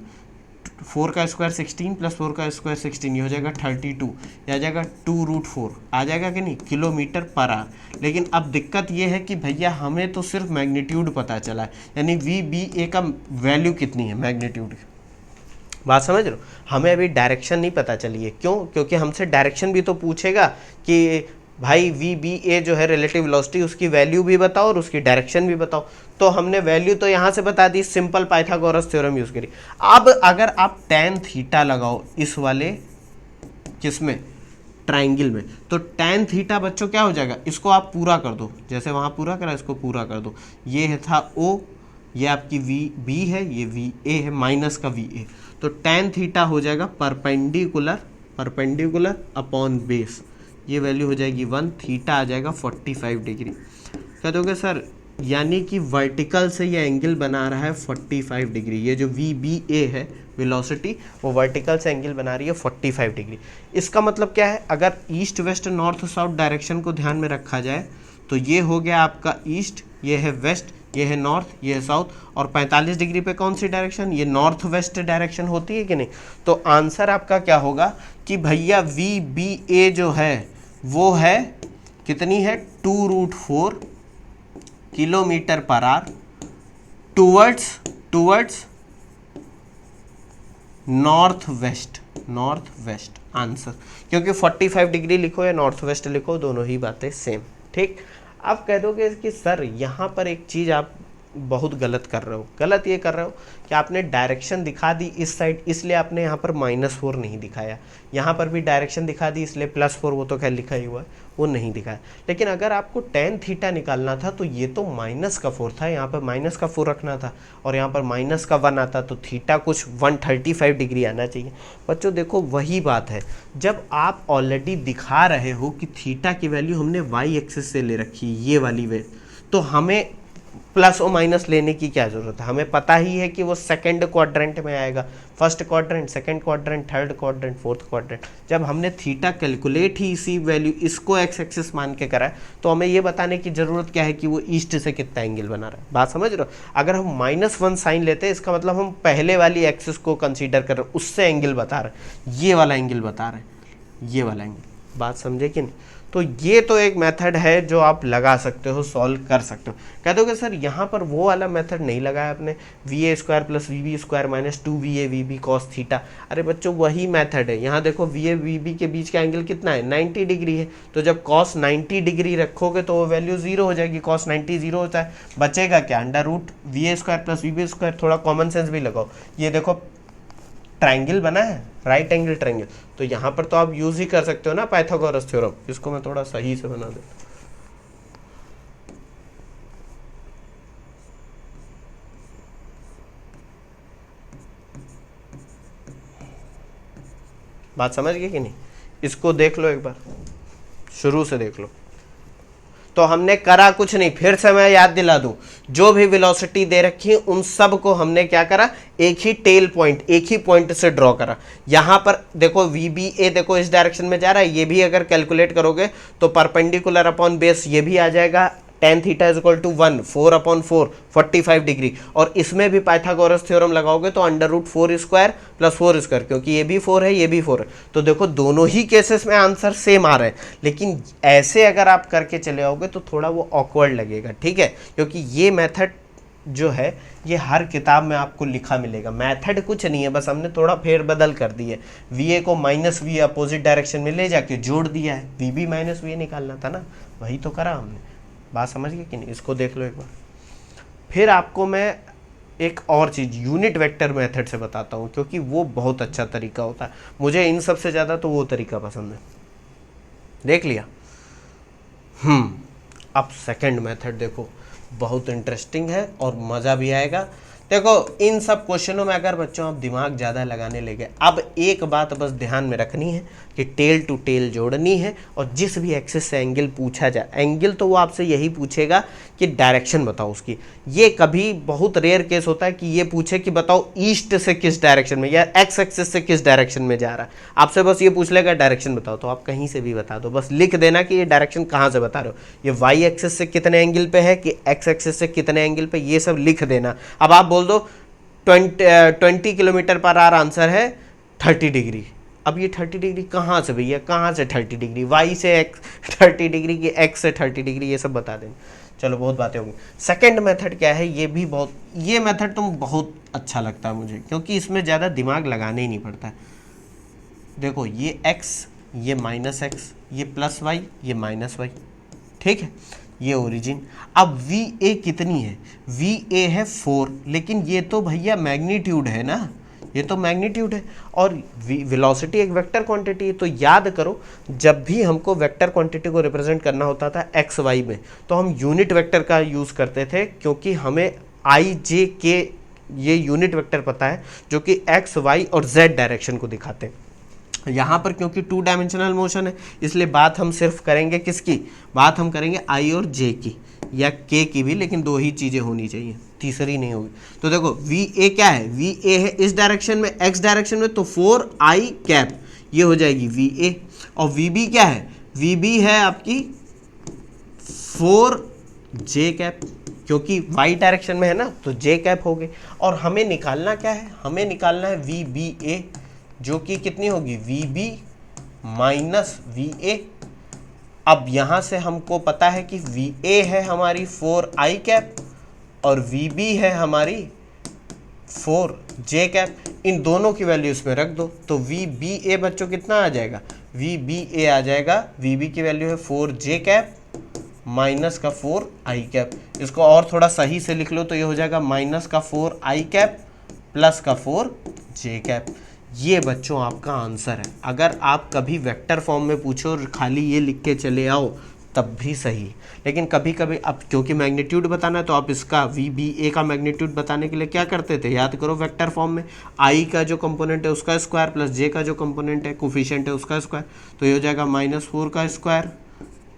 4 का स्क्वायर 16 प्लस 4 का स्क्वायर 16, ये हो जाएगा 32, ये आ जाएगा 2 रूट 4, आ जाएगा कि नहीं, किलोमीटर पर आवर। लेकिन अब दिक्कत ये है कि भैया हमें तो सिर्फ मैग्नीट्यूड पता चला है, यानी वी बी ए का वैल्यू कितनी है मैग्नीट्यूड, बात समझ रहे हो। हमें अभी डायरेक्शन नहीं पता चली है, क्यों, क्योंकि हमसे डायरेक्शन भी तो पूछेगा कि भाई वी बी ए जो है रिलेटिव वेलोसिटी, उसकी वैल्यू भी बताओ और उसकी डायरेक्शन भी बताओ। तो हमने वैल्यू तो यहाँ से बता दी, सिंपल पाइथागोरस थ्योरम यूज़ करी। अब अगर आप tan थीटा लगाओ इस वाले किसमें, ट्राइंगल में, तो tan थीटा बच्चों क्या हो जाएगा, इसको आप पूरा कर दो, जैसे वहाँ पूरा करा इसको पूरा कर दो। ये था O, ये आपकी वी बी है, ये वी ए है माइनस का वी ए, तो tan थीटा हो जाएगा परपेंडिकुलर अपॉन बेस, ये वैल्यू हो जाएगी 1, थीटा आ जाएगा 45 डिग्री। कह दोगे सर यानी कि वर्टिकल से ये एंगल बना रहा है 45 डिग्री। ये जो VBA है वेलोसिटी, वो वर्टिकल से एंगल बना रही है 45 डिग्री। इसका मतलब क्या है, अगर east west north south direction को ध्यान में रखा जाए तो ये हो गया आपका ईस्ट, ये है वेस्ट, ये है नॉर्थ, ये है साउथ, और 45 डिग्री पे कौन सी डायरेक्शन, ये नॉर्थ वेस्ट डायरेक्शन होती है कि नहीं। तो आंसर आपका क्या होगा कि भैया VBA जो है वो है कितनी है, 2√4 kilometre per hour towards north west answer, क्योंकि 45 डिग्री लिखो या नॉर्थ वेस्ट लिखो दोनों ही बातें सेम। ठीक, आप कह दोगे कि सर यहाँ पर एक चीज़ आप बहुत गलत कर रहे हो। गलत ये कर रहे हो कि आपने डायरेक्शन दिखा दी इस साइड, इसलिए आपने यहाँ पर -4 नहीं दिखाया। यहाँ पर भी डायरेक्शन दिखा दी इसलिए +4, वो तो खैर लिखा ही हुआ है, वो नहीं दिखाया। लेकिन अगर आपको tan थीटा निकालना था तो ये तो -4 था, यहाँ पर -4 रखना था, और यहाँ पर -1 आता तो थीटा कुछ 135 डिग्री आना चाहिए। बच्चों देखो वही बात है, जब आप ऑलरेडी दिखा रहे हो कि थीटा की वैल्यू हमने y एक्सिस से ले रखी है, ये वाली वे, तो हमें प्लस और माइनस लेने की क्या जरूरत है। हमें पता ही है कि वो सेकंड क्वाड्रेंट में आएगा, first quadrant, second quadrant, third quadrant, fourth quadrant. जब हमने थीटा कैलकुलेट ही इसी वैल्यू इसको एक्स एक्सिस मान के करा है, तो हमें ये बताने की जरूरत क्या है कि वो ईस्ट से कितना एंगल बना रहा है। बात समझ रहे हो। अगर हम -1 साइन लेते हैं, इसका मतलब हम पहले वाली एक्सिस को कंसीडर कर रहे हैं, उससे एंगल बता रहे हैं, ये वाला एंगल बता रहे हैं, ये वाला एंगल। बात समझे कि नहीं। तो ये तो एक मेथड है जो आप लगा सकते हो, सॉल्व कर सकते हो। कह दोगे सर यहाँ पर वो वाला मेथड नहीं लगाया आपने, VA² + VB² - 2VA VB cos theta. अरे बच्चों वही मेथड है। यहाँ देखो VA VB के बीच का एंगल कितना है, 90 डिग्री है। तो जब cos 90 डिग्री रखोगे तो वो वैल्यू 0 हो जाएगी। cos 90 0 होता है, बचेगा क्या, √VA² + VB²। थोड़ा कॉमन सेंस भी लगाओ। ये देखो ट्राइंगल बना है, राइट एंगल ट्राइंगल, तो यहाँ पर तो आप यूज ही कर सकते हो ना पाइथागोरस थ्योरम। इसको मैं थोड़ा सही से बना देता हूँ। बात समझ गए कि नहीं। इसको देख लो एक बार, शुरू से देख लो। तो हमने करा कुछ नहीं, फिर से मैं याद दिला दूं, जो भी वेलोसिटी दे रखी है उन सब को हमने क्या करा, एक ही टेल पॉइंट, एक ही पॉइंट से ड्रॉ करा। यहां पर देखो VBA देखो इस डायरेक्शन में जा रहा है, ये भी अगर कैलकुलेट करोगे तो परपेंडिकुलर अपॉन बेस ये भी आ जाएगा, tan थीटा = 1, 4/4 45 डिग्री। और इसमें भी पाइथागोरस थ्योरम लगाओगे तो √4² + 4², क्योंकि ये भी 4 है, ये भी 4 है। तो देखो दोनों ही केसेस में आंसर सेम आ रहे हैं। लेकिन ऐसे अगर आप करके चले आओगे तो थोड़ा वो ऑकवर्ड लगेगा, ठीक है, क्योंकि ये मेथड जो है ये हर किताब में आपको लिखा मिलेगा। मेथड कुछ नहीं है, बस हमने थोड़ा फेर बदल कर दी है। VA को -V अपोजिट डायरेक्शन में ले जाके जोड़ दिया है, VB - VA निकालना था ना, वही तो करा हमने। बात समझ गए कि नहीं। इसको देख लो एक बार। फिर आपको मैं एक और चीज़ यूनिट वेक्टर मेथड से बताता हूँ, क्योंकि वो बहुत अच्छा तरीका होता है। मुझे इन सब से ज़्यादा तो वो तरीका पसंद है। देख लिया। अब सेकंड मेथड देखो, बहुत इंटरेस्टिंग है और मज़ा भी आएगा। देखो इन सब क्वेश्चनों में अगर बच्चों आप दिमाग ज़्यादा लगाने लगे, अब एक बात बस ध्यान में रखनी है कि टेल टू टेल जोड़नी है। और जिस भी एक्सिस से एंगल पूछा जाए, एंगल तो वो आपसे यही पूछेगा कि डायरेक्शन बताओ उसकी। ये कभी बहुत रेयर केस होता है कि ये पूछे कि बताओ ईस्ट से किस डायरेक्शन में या एक्स एक्सिस से किस डायरेक्शन में जा रहा है। आपसे बस ये पूछ लेगा डायरेक्शन बताओ, तो आप कहीं से भी बता दो, बस लिख देना कि ये डायरेक्शन कहाँ से बता रहे हो, ये वाई एक्सिस से कितने एंगल पे है कि एक्स एक्सिस से कितने एंगल पे, ये सब लिख देना। अब आप बोल दो 20 किलोमीटर पर आवर आंसर है 30 डिग्री। अब ये 30 डिग्री कहाँ से भैया, कहाँ से 30 डिग्री, वाई से एक्स 30 डिग्री की एक्स से 30 डिग्री, ये सब बता देंगे। चलो बहुत बातें होंगी। सेकंड मेथड क्या है, ये भी बहुत, ये मेथड तुम बहुत अच्छा लगता है मुझे, क्योंकि इसमें ज़्यादा दिमाग लगाने ही नहीं पड़ता है। देखो ये x, ये -x, ये +y, ये -y, ठीक है, ये ओरिजिन। अब VA कितनी है, VA है 4, लेकिन ये तो भैया मैग्नीट्यूड है ना, ये तो मैग्नीट्यूड है, और वेलोसिटी एक वेक्टर क्वांटिटी है। तो याद करो जब भी हमको वेक्टर क्वांटिटी को रिप्रेजेंट करना होता था एक्स वाई में, तो हम यूनिट वेक्टर का यूज़ करते थे, क्योंकि हमें IJK ये यूनिट वेक्टर पता है जो कि एक्स वाई और जेड डायरेक्शन को दिखाते हैं। यहाँ पर क्योंकि 2 डायमेंशनल मोशन है, इसलिए बात हम सिर्फ करेंगे किसकी, बात हम करेंगे I और J की। या के की भी, लेकिन 2 ही चीज़ें होनी चाहिए, तीसरी नहीं होगी। तो देखो वी ए क्या है, वी ए है इस डायरेक्शन में, एक्स डायरेक्शन में, तो 4i कैप ये हो जाएगी वी ए। और वी बी क्या है, वी बी है आपकी 4j कैप, क्योंकि वाई डायरेक्शन में है ना, तो जे कैप हो गई। और हमें निकालना क्या है, हमें निकालना है वी बी ए, जो कि कितनी होगी, V B minus V A. अब यहाँ से हमको पता है कि वी ए है हमारी 4i कैप और वी बी है हमारी 4j कैप। इन दोनों की वैल्यू इसमें रख दो, तो वी बी ए बच्चों कितना आ जाएगा, वी बी ए आ जाएगा, वी बी की वैल्यू है 4j कैप माइनस का 4i कैप। इसको और थोड़ा सही से लिख लो तो ये हो जाएगा माइनस का 4i कैप प्लस का 4j कैप। ये बच्चों आपका आंसर है। अगर आप कभी वेक्टर फॉर्म में पूछो और खाली ये लिख के चले आओ तब भी सही, लेकिन कभी कभी अब क्योंकि मैग्नीट्यूड बताना है तो आप इसका वी बी ए का मैग्नीट्यूड बताने के लिए क्या करते थे, याद करो वेक्टर फॉर्म में आई का जो कंपोनेंट है उसका स्क्वायर प्लस जे का जो कंपोनेंट है कोफिशिएंट है उसका स्क्वायर, तो ये हो जाएगा -4 का स्क्वायर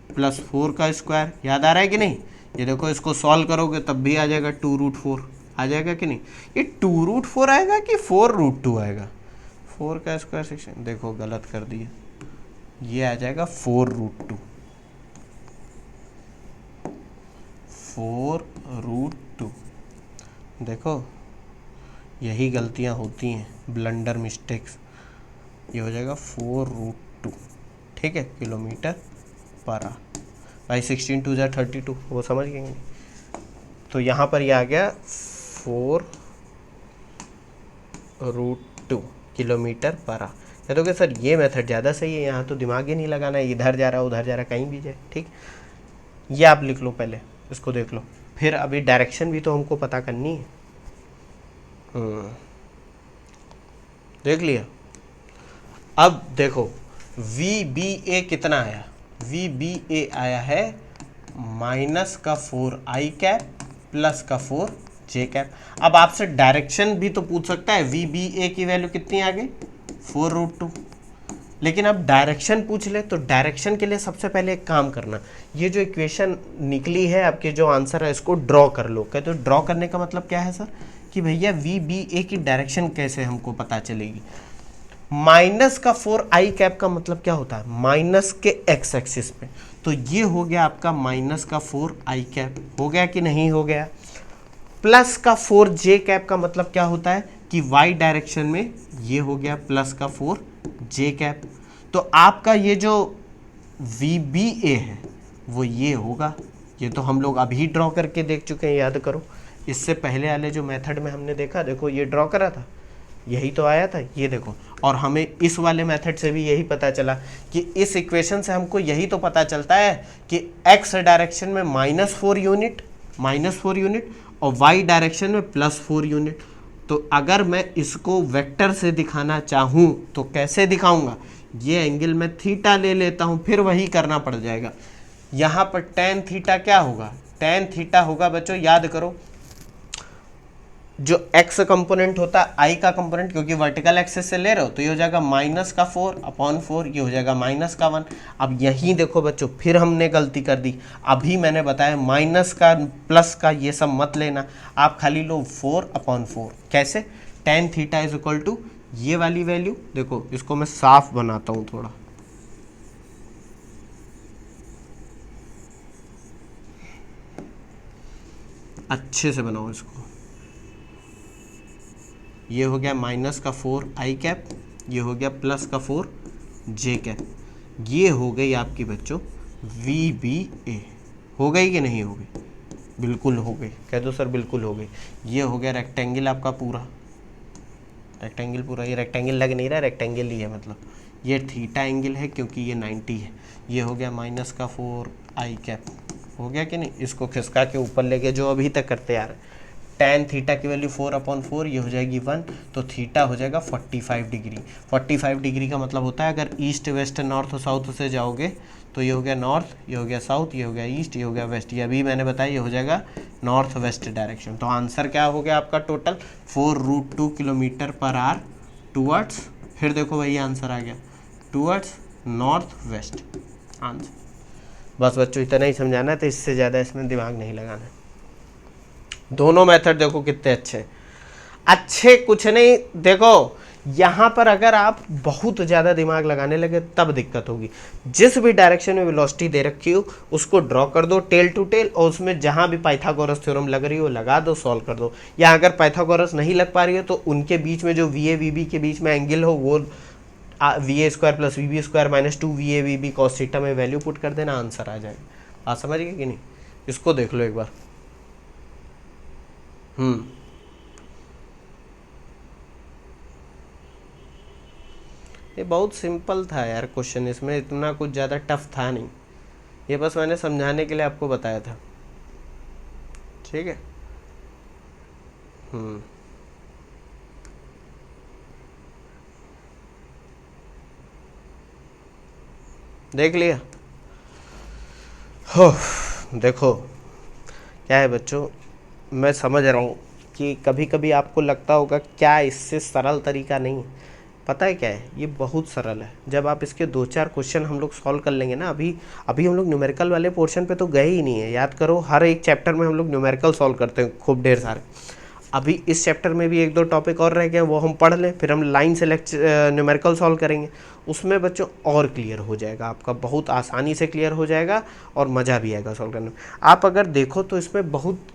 प्लस 4 का स्क्वायर। याद आ रहा है कि नहीं, ये देखो इसको सॉल्व करोगे तब भी आ जाएगा 2√4 आ जाएगा कि नहीं, ये 2√4 आएगा कि 4√2 आएगा, 4 का स्क्वायर सेक्शन, देखो गलत कर दिया, ये आ जाएगा 4√2, 4√2। देखो यही गलतियां होती हैं, ब्लंडर मिस्टेक्स, ये हो जाएगा 4√2, ठीक है, किलोमीटर पर आवर। भाई 16 2 जा 32, वो समझ गए नहीं, तो यहाँ पर ये आ गया 4√2 किलोमीटर पर आवर। कहते सर ये मेथड ज़्यादा सही है, यहाँ तो दिमाग ही नहीं लगाना है, इधर जा रहा उधर जा रहा कहीं भी जाए, ठीक। ये आप लिख लो पहले, इसको देख लो, फिर अभी डायरेक्शन भी तो हमको पता करनी है। देख लिया। अब देखो वी बी ए कितना आया, वी बी ए आया है माइनस का 4i कैप प्लस का 4j कैप। अब आपसे डायरेक्शन भी तो पूछ सकता है, वी बी ए की वैल्यू कितनी आ गई 4√2, लेकिन अब डायरेक्शन पूछ ले तो डायरेक्शन के लिए सबसे पहले एक काम करना, ये जो इक्वेशन निकली है आपके जो आंसर है इसको ड्रॉ कर लो। कहते हो ड्रॉ करने का मतलब क्या है सर, कि भैया वी बी ए की डायरेक्शन कैसे हमको पता चलेगी। माइनस का 4i कैप का मतलब क्या होता है, माइनस के एक्स एक्सिस पे, तो ये हो गया आपका माइनस का 4i कैप, हो गया कि नहीं हो गया। प्लस का 4j कैप का मतलब क्या होता है कि y डायरेक्शन में, ये हो गया प्लस का 4j कैप। तो आपका ये जो VBA है वो ये होगा, ये तो हम लोग अभी ड्रॉ करके देख चुके हैं, याद करो। इससे पहले वाले जो मेथड में हमने देखा, देखो ये ड्रॉ करा था, यही तो आया था, ये देखो। और हमें इस वाले मेथड से भी यही पता चला कि इस इक्वेशन से हमको यही तो पता चलता है कि x डायरेक्शन में -4 यूनिट और y डायरेक्शन में +4 यूनिट। तो अगर मैं इसको वेक्टर से दिखाना चाहूँ तो कैसे दिखाऊंगा, ये एंगल मैं थीटा ले लेता हूँ, फिर वही करना पड़ जाएगा। यहाँ पर tan थीटा क्या होगा, tan थीटा होगा बच्चों, याद करो, जो x कंपोनेंट होता है i का कंपोनेंट, क्योंकि वर्टिकल एक्सिस से ले रहे हो तो ये हो जाएगा -4/4, ये हो जाएगा -1। अब यहीं देखो बच्चों, फिर हमने गलती कर दी, अभी मैंने बताया माइनस का प्लस का ये सब मत लेना, आप खाली लो 4/4। कैसे, tan theta is equal to ये वाली वैल्यू, देखो इसको मैं साफ बनाता हूँ थोड़ा, अच्छे से बनाओ इसको। ये हो गया माइनस का 4i कैप, ये हो गया प्लस का 4j कैप, ये हो गई आपकी बच्चों VBA। हो गई कि नहीं हो गई, बिल्कुल हो गई, कह दो सर बिल्कुल हो गई। ये हो गया रेक्टेंगल आपका पूरा, रेक्टेंगल पूरा, ये रेक्टेंगल लग नहीं रहा, रेक्टेंगल ही है, मतलब ये थीटा एंगल है क्योंकि ये 90 है। ये हो गया माइनस का 4i कैप, हो गया कि नहीं। इसको खिसका के ऊपर लेके जो अभी तक करते यार, tan थीटा की वैल्यू 4/4, ये हो जाएगी 1, तो थीटा हो जाएगा 45 डिग्री। 45 डिग्री का मतलब होता है अगर ईस्ट वेस्ट नॉर्थ साउथ से जाओगे तो ये हो गया नॉर्थ, ये हो गया साउथ, ये हो गया ईस्ट, ये हो गया वेस्ट, ये अभी मैंने बताया ये हो जाएगा नॉर्थ वेस्ट डायरेक्शन। तो आंसर क्या हो गया आपका total 4√2 kilometre per hour towards, फिर देखो वही आंसर आ गया, टूवर्ड्स नॉर्थ वेस्ट आंसर। बस बच्चों इतना ही समझाना है, तो इससे ज़्यादा इसमें दिमाग नहीं लगाना है। दोनों मेथड देखो कितने अच्छे हैं। अच्छे कुछ नहीं, देखो यहाँ पर अगर आप बहुत ज़्यादा दिमाग लगाने लगे तब दिक्कत होगी। जिस भी डायरेक्शन में वेलोसिटी दे रखी हो उसको ड्रॉ कर दो टेल टू टेल, और उसमें जहाँ भी पाइथागोरस थ्योरम लग रही हो लगा दो, सॉल्व कर दो। या अगर पाइथागोरस नहीं लग पा रही है तो उनके बीच में जो वी ए वी बी के बीच में एंगल हो वो V A square plus V B square minus 2 V A V B cos theta में वैल्यू पुट कर देना, आंसर आ जाएगा। आप समझ गए कि नहीं? इसको देख लो एक बार। ये बहुत सिंपल था यार क्वेश्चन, इसमें इतना कुछ ज़्यादा टफ था नहीं, ये बस मैंने समझाने के लिए आपको बताया था। ठीक है। देख लिया हो। देखो क्या है बच्चों, मैं समझ रहा हूँ कि कभी कभी आपको लगता होगा क्या इससे सरल तरीका नहीं है। पता है क्या है, ये बहुत सरल है। जब आप इसके 2-4 क्वेश्चन हम लोग सॉल्व कर लेंगे ना, अभी अभी हम लोग न्यूमेरिकल वाले पोर्शन पे तो गए ही नहीं है। याद करो हर एक चैप्टर में हम लोग न्यूमेरिकल सॉल्व करते हैं खूब ढेर सारे। अभी इस चैप्टर में भी 1-2 टॉपिक और रह गए, वो हम पढ़ लें, फिर हम लाइन से न्यूमेरिकल सॉल्व करेंगे। उसमें बच्चों और क्लियर हो जाएगा आपका, बहुत आसानी से क्लियर हो जाएगा और मज़ा भी आएगा सॉल्व करने में। आप अगर देखो तो इसमें बहुत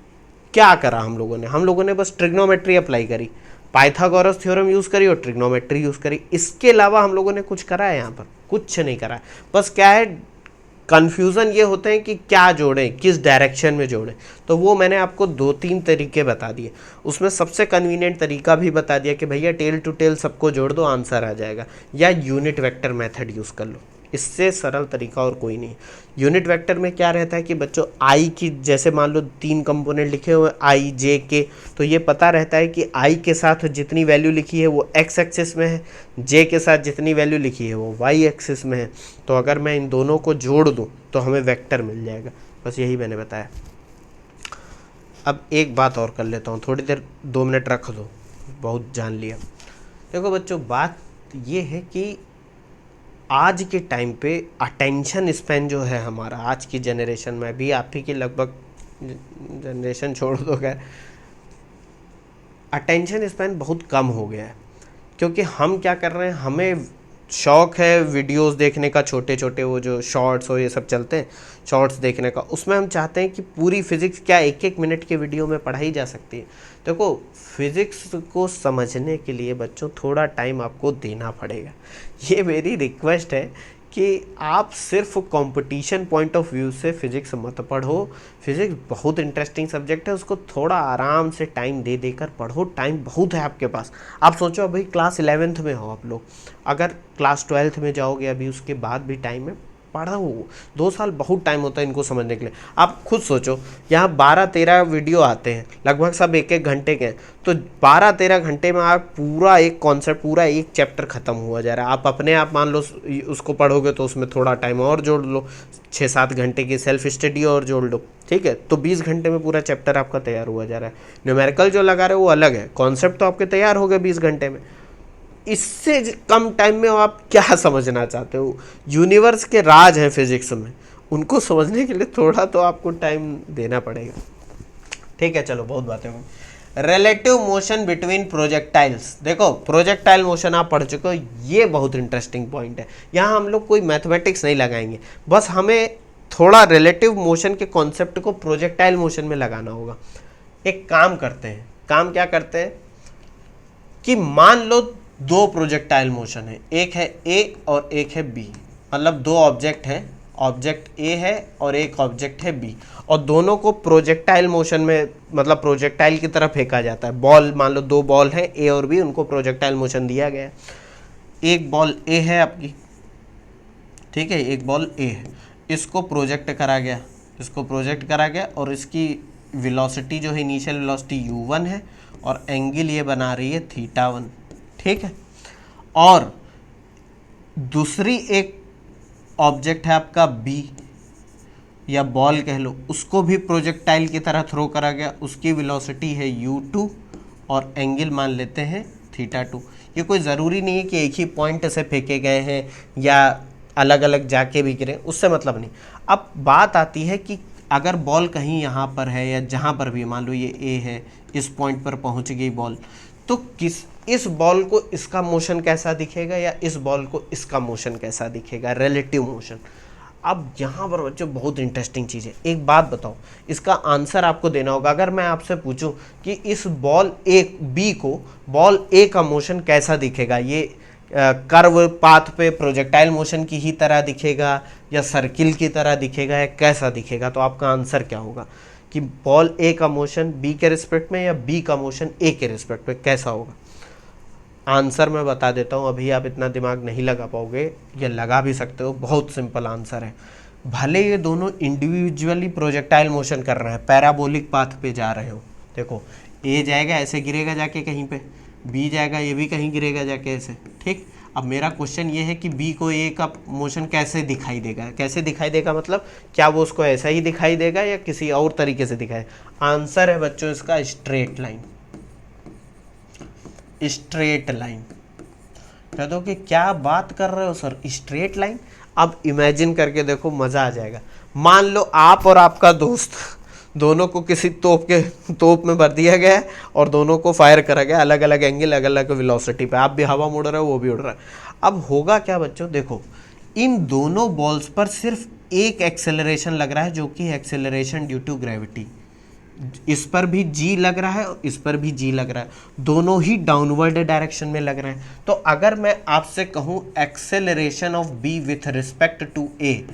क्या करा हम लोगों ने बस ट्रिग्नोमेट्री अप्लाई करी, पाइथागोरस थ्योरम यूज़ करी और ट्रिग्नोमेट्री यूज़ करी। इसके अलावा हम लोगों ने कुछ करा है यहाँ पर? कुछ नहीं करा है। बस क्या है, कन्फ्यूज़न ये होते हैं कि क्या जोड़ें, किस डायरेक्शन में जोड़ें। तो वो मैंने आपको 2-3 तरीके बता दिए। उसमें सबसे कन्वीनियंट तरीका भी बता दिया कि भैया टेल टू टेल सबको जोड़ दो, आंसर आ जाएगा। या यूनिट वेक्टर मेथड यूज़ कर लो, इससे सरल तरीका और कोई नहीं। यूनिट वेक्टर में क्या रहता है कि बच्चों आई की, जैसे मान लो 3 कंपोनेंट लिखे हुए आई जे के, तो ये पता रहता है कि आई के साथ जितनी वैल्यू लिखी है वो एक्स एक्सिस में है, जे के साथ जितनी वैल्यू लिखी है वो वाई एक्सिस में है। तो अगर मैं इन दोनों को जोड़ दूँ तो हमें वेक्टर मिल जाएगा। बस यही मैंने बताया। अब एक बात और कर लेता हूँ, थोड़ी देर 2 मिनट रख दो, बहुत जान लिया। देखो बच्चों बात ये है कि आज के टाइम पे अटेंशन स्पैन जो है हमारा, आज की जनरेशन में भी, आप ही की लगभग जनरेशन छोड़ दो खैर, अटेंशन स्पैन बहुत कम हो गया है। क्योंकि हम क्या कर रहे हैं, हमें शौक़ है वीडियोस देखने का, छोटे छोटे वो जो शॉर्ट्स हो ये सब चलते हैं, शॉर्ट्स देखने का। उसमें हम चाहते हैं कि पूरी फिज़िक्स क्या 1-1 मिनट के वीडियो में पढ़ाई जा सकती है। देखो फिज़िक्स को समझने के लिए बच्चों थोड़ा टाइम आपको देना पड़ेगा। ये मेरी रिक्वेस्ट है कि आप सिर्फ कंपटीशन पॉइंट ऑफ व्यू से फिज़िक्स मत पढ़ो। फिज़िक्स बहुत इंटरेस्टिंग सब्जेक्ट है, उसको थोड़ा आराम से टाइम दे देकर पढ़ो। टाइम बहुत है आपके पास। आप सोचो अभी क्लास 11th में हो आप लोग, अगर क्लास 12th में जाओगे अभी उसके बाद भी टाइम है, पढ़ो। 2 साल बहुत टाइम होता है इनको समझने के लिए। आप खुद सोचो, यहाँ 12-13 वीडियो आते हैं, लगभग सब 1-1 घंटे के हैं। तो 12-13 घंटे में आप पूरा एक कॉन्सेप्ट, पूरा एक चैप्टर ख़त्म हुआ जा रहा है। आप अपने आप मान लो उसको पढ़ोगे तो उसमें थोड़ा टाइम और जोड़ लो, 6-7 घंटे की सेल्फ स्टडी और जोड़ लो, ठीक है, तो 20 घंटे में पूरा चैप्टर आपका तैयार हुआ जा रहा है। न्यूमेरिकल जो लगा रहे हो वो अलग है, कॉन्सेप्ट तो आपके तैयार हो गए 20 घंटे में। इससे कम टाइम में आप क्या समझना चाहते हो? यूनिवर्स के राज हैं फिजिक्स में, उनको समझने के लिए थोड़ा तो आपको टाइम देना पड़ेगा। ठीक है, चलो बहुत बातें होंगी। रिलेटिव मोशन बिटवीन प्रोजेक्टाइल्स, देखो प्रोजेक्टाइल मोशन आप पढ़ चुके हो, ये बहुत इंटरेस्टिंग पॉइंट है। यहाँ हम लोग कोई मैथमेटिक्स नहीं लगाएंगे, बस हमें थोड़ा रिलेटिव मोशन के कॉन्सेप्ट को प्रोजेक्टाइल मोशन में लगाना होगा। एक काम करते हैं, काम क्या करते हैं कि मान लो 2 प्रोजेक्टाइल मोशन है, एक है ए और एक है बी, मतलब 2 ऑब्जेक्ट हैं, ऑब्जेक्ट ए है और एक ऑब्जेक्ट है बी, और दोनों को प्रोजेक्टाइल मोशन में, मतलब प्रोजेक्टाइल की तरफ फेंका जाता है। बॉल, मान लो 2 बॉल हैं ए और बी, उनको प्रोजेक्टाइल मोशन दिया गया है। एक बॉल ए है आपकी, ठीक है, एक बॉल ए है, इसको प्रोजेक्ट करा गया, इसको प्रोजेक्ट करा गया और इसकी वेलोसिटी जो है इनिशियल वेलोसिटी u1 है और एंगल ये बना रही है θ1, ठीक है। और दूसरी एक ऑब्जेक्ट है आपका बी या बॉल कह लो, उसको भी प्रोजेक्टाइल की तरह थ्रो करा गया, उसकी वेलोसिटी है u2 और एंगल मान लेते हैं θ2। ये कोई ज़रूरी नहीं है कि एक ही पॉइंट से फेंके गए हैं या अलग अलग जाके भी गिरे, उससे मतलब नहीं। अब बात आती है कि अगर बॉल कहीं यहाँ पर है या जहाँ पर भी, मान लो ये ए है, इस पॉइंट पर पहुँच गई बॉल, तो इस बॉल को इसका मोशन कैसा दिखेगा या इस बॉल को इसका मोशन कैसा दिखेगा, रिलेटिव मोशन। अब यहाँ पर बच्चों बहुत इंटरेस्टिंग चीज़ है। एक बात बताओ, इसका आंसर आपको देना होगा। अगर मैं आपसे पूछूं कि इस बॉल ए बी को, बॉल ए का मोशन कैसा दिखेगा, ये कर्व पाथ पे प्रोजेक्टाइल मोशन की ही तरह दिखेगा या सर्किल की तरह दिखेगा या कैसा दिखेगा, तो आपका आंसर क्या होगा कि बॉल ए का मोशन बी के रिस्पेक्ट में या बी का मोशन ए के रिस्पेक्ट में कैसा होगा। आंसर मैं बता देता हूँ, अभी आप इतना दिमाग नहीं लगा पाओगे, या लगा भी सकते हो, बहुत सिंपल आंसर है। भले ये दोनों इंडिविजुअली प्रोजेक्टाइल मोशन कर रहे हैं, पैराबोलिक पाथ पे जा रहे हो, देखो ए जाएगा ऐसे गिरेगा जाके कहीं पे, बी जाएगा ये भी कहीं गिरेगा जाके ऐसे, ठीक। अब मेरा क्वेश्चन ये है कि बी को ए का मोशन कैसे दिखाई देगा, कैसे दिखाई देगा मतलब क्या वो उसको ऐसा ही दिखाई देगा या किसी और तरीके से दिखाए। आंसर है बच्चों इसका स्ट्रेट लाइन, स्ट्रेट लाइन। कह दो कि क्या बात कर रहे हो सर, स्ट्रेट लाइन। अब इमेजिन करके देखो, मज़ा आ जाएगा। मान लो आप और आपका दोस्त दोनों को किसी तोप में भर दिया गया है और दोनों को फायर करा गया, अलग अलग एंगल, अलग अलग वेलोसिटी पे, आप भी हवा में उड़ रहे हो, वो भी उड़ रहा है। अब होगा क्या बच्चों, देखो इन दोनों बॉल्स पर सिर्फ एक एक्सेलरेशन लग रहा है, जो कि एक्सेलरेशन ड्यू टू ग्रेविटी। इस पर भी जी लग रहा है और इस पर भी जी लग रहा है, दोनों ही डाउनवर्ड डायरेक्शन में लग रहे हैं। तो अगर मैं आपसे कहूं acceleration of B with respect to A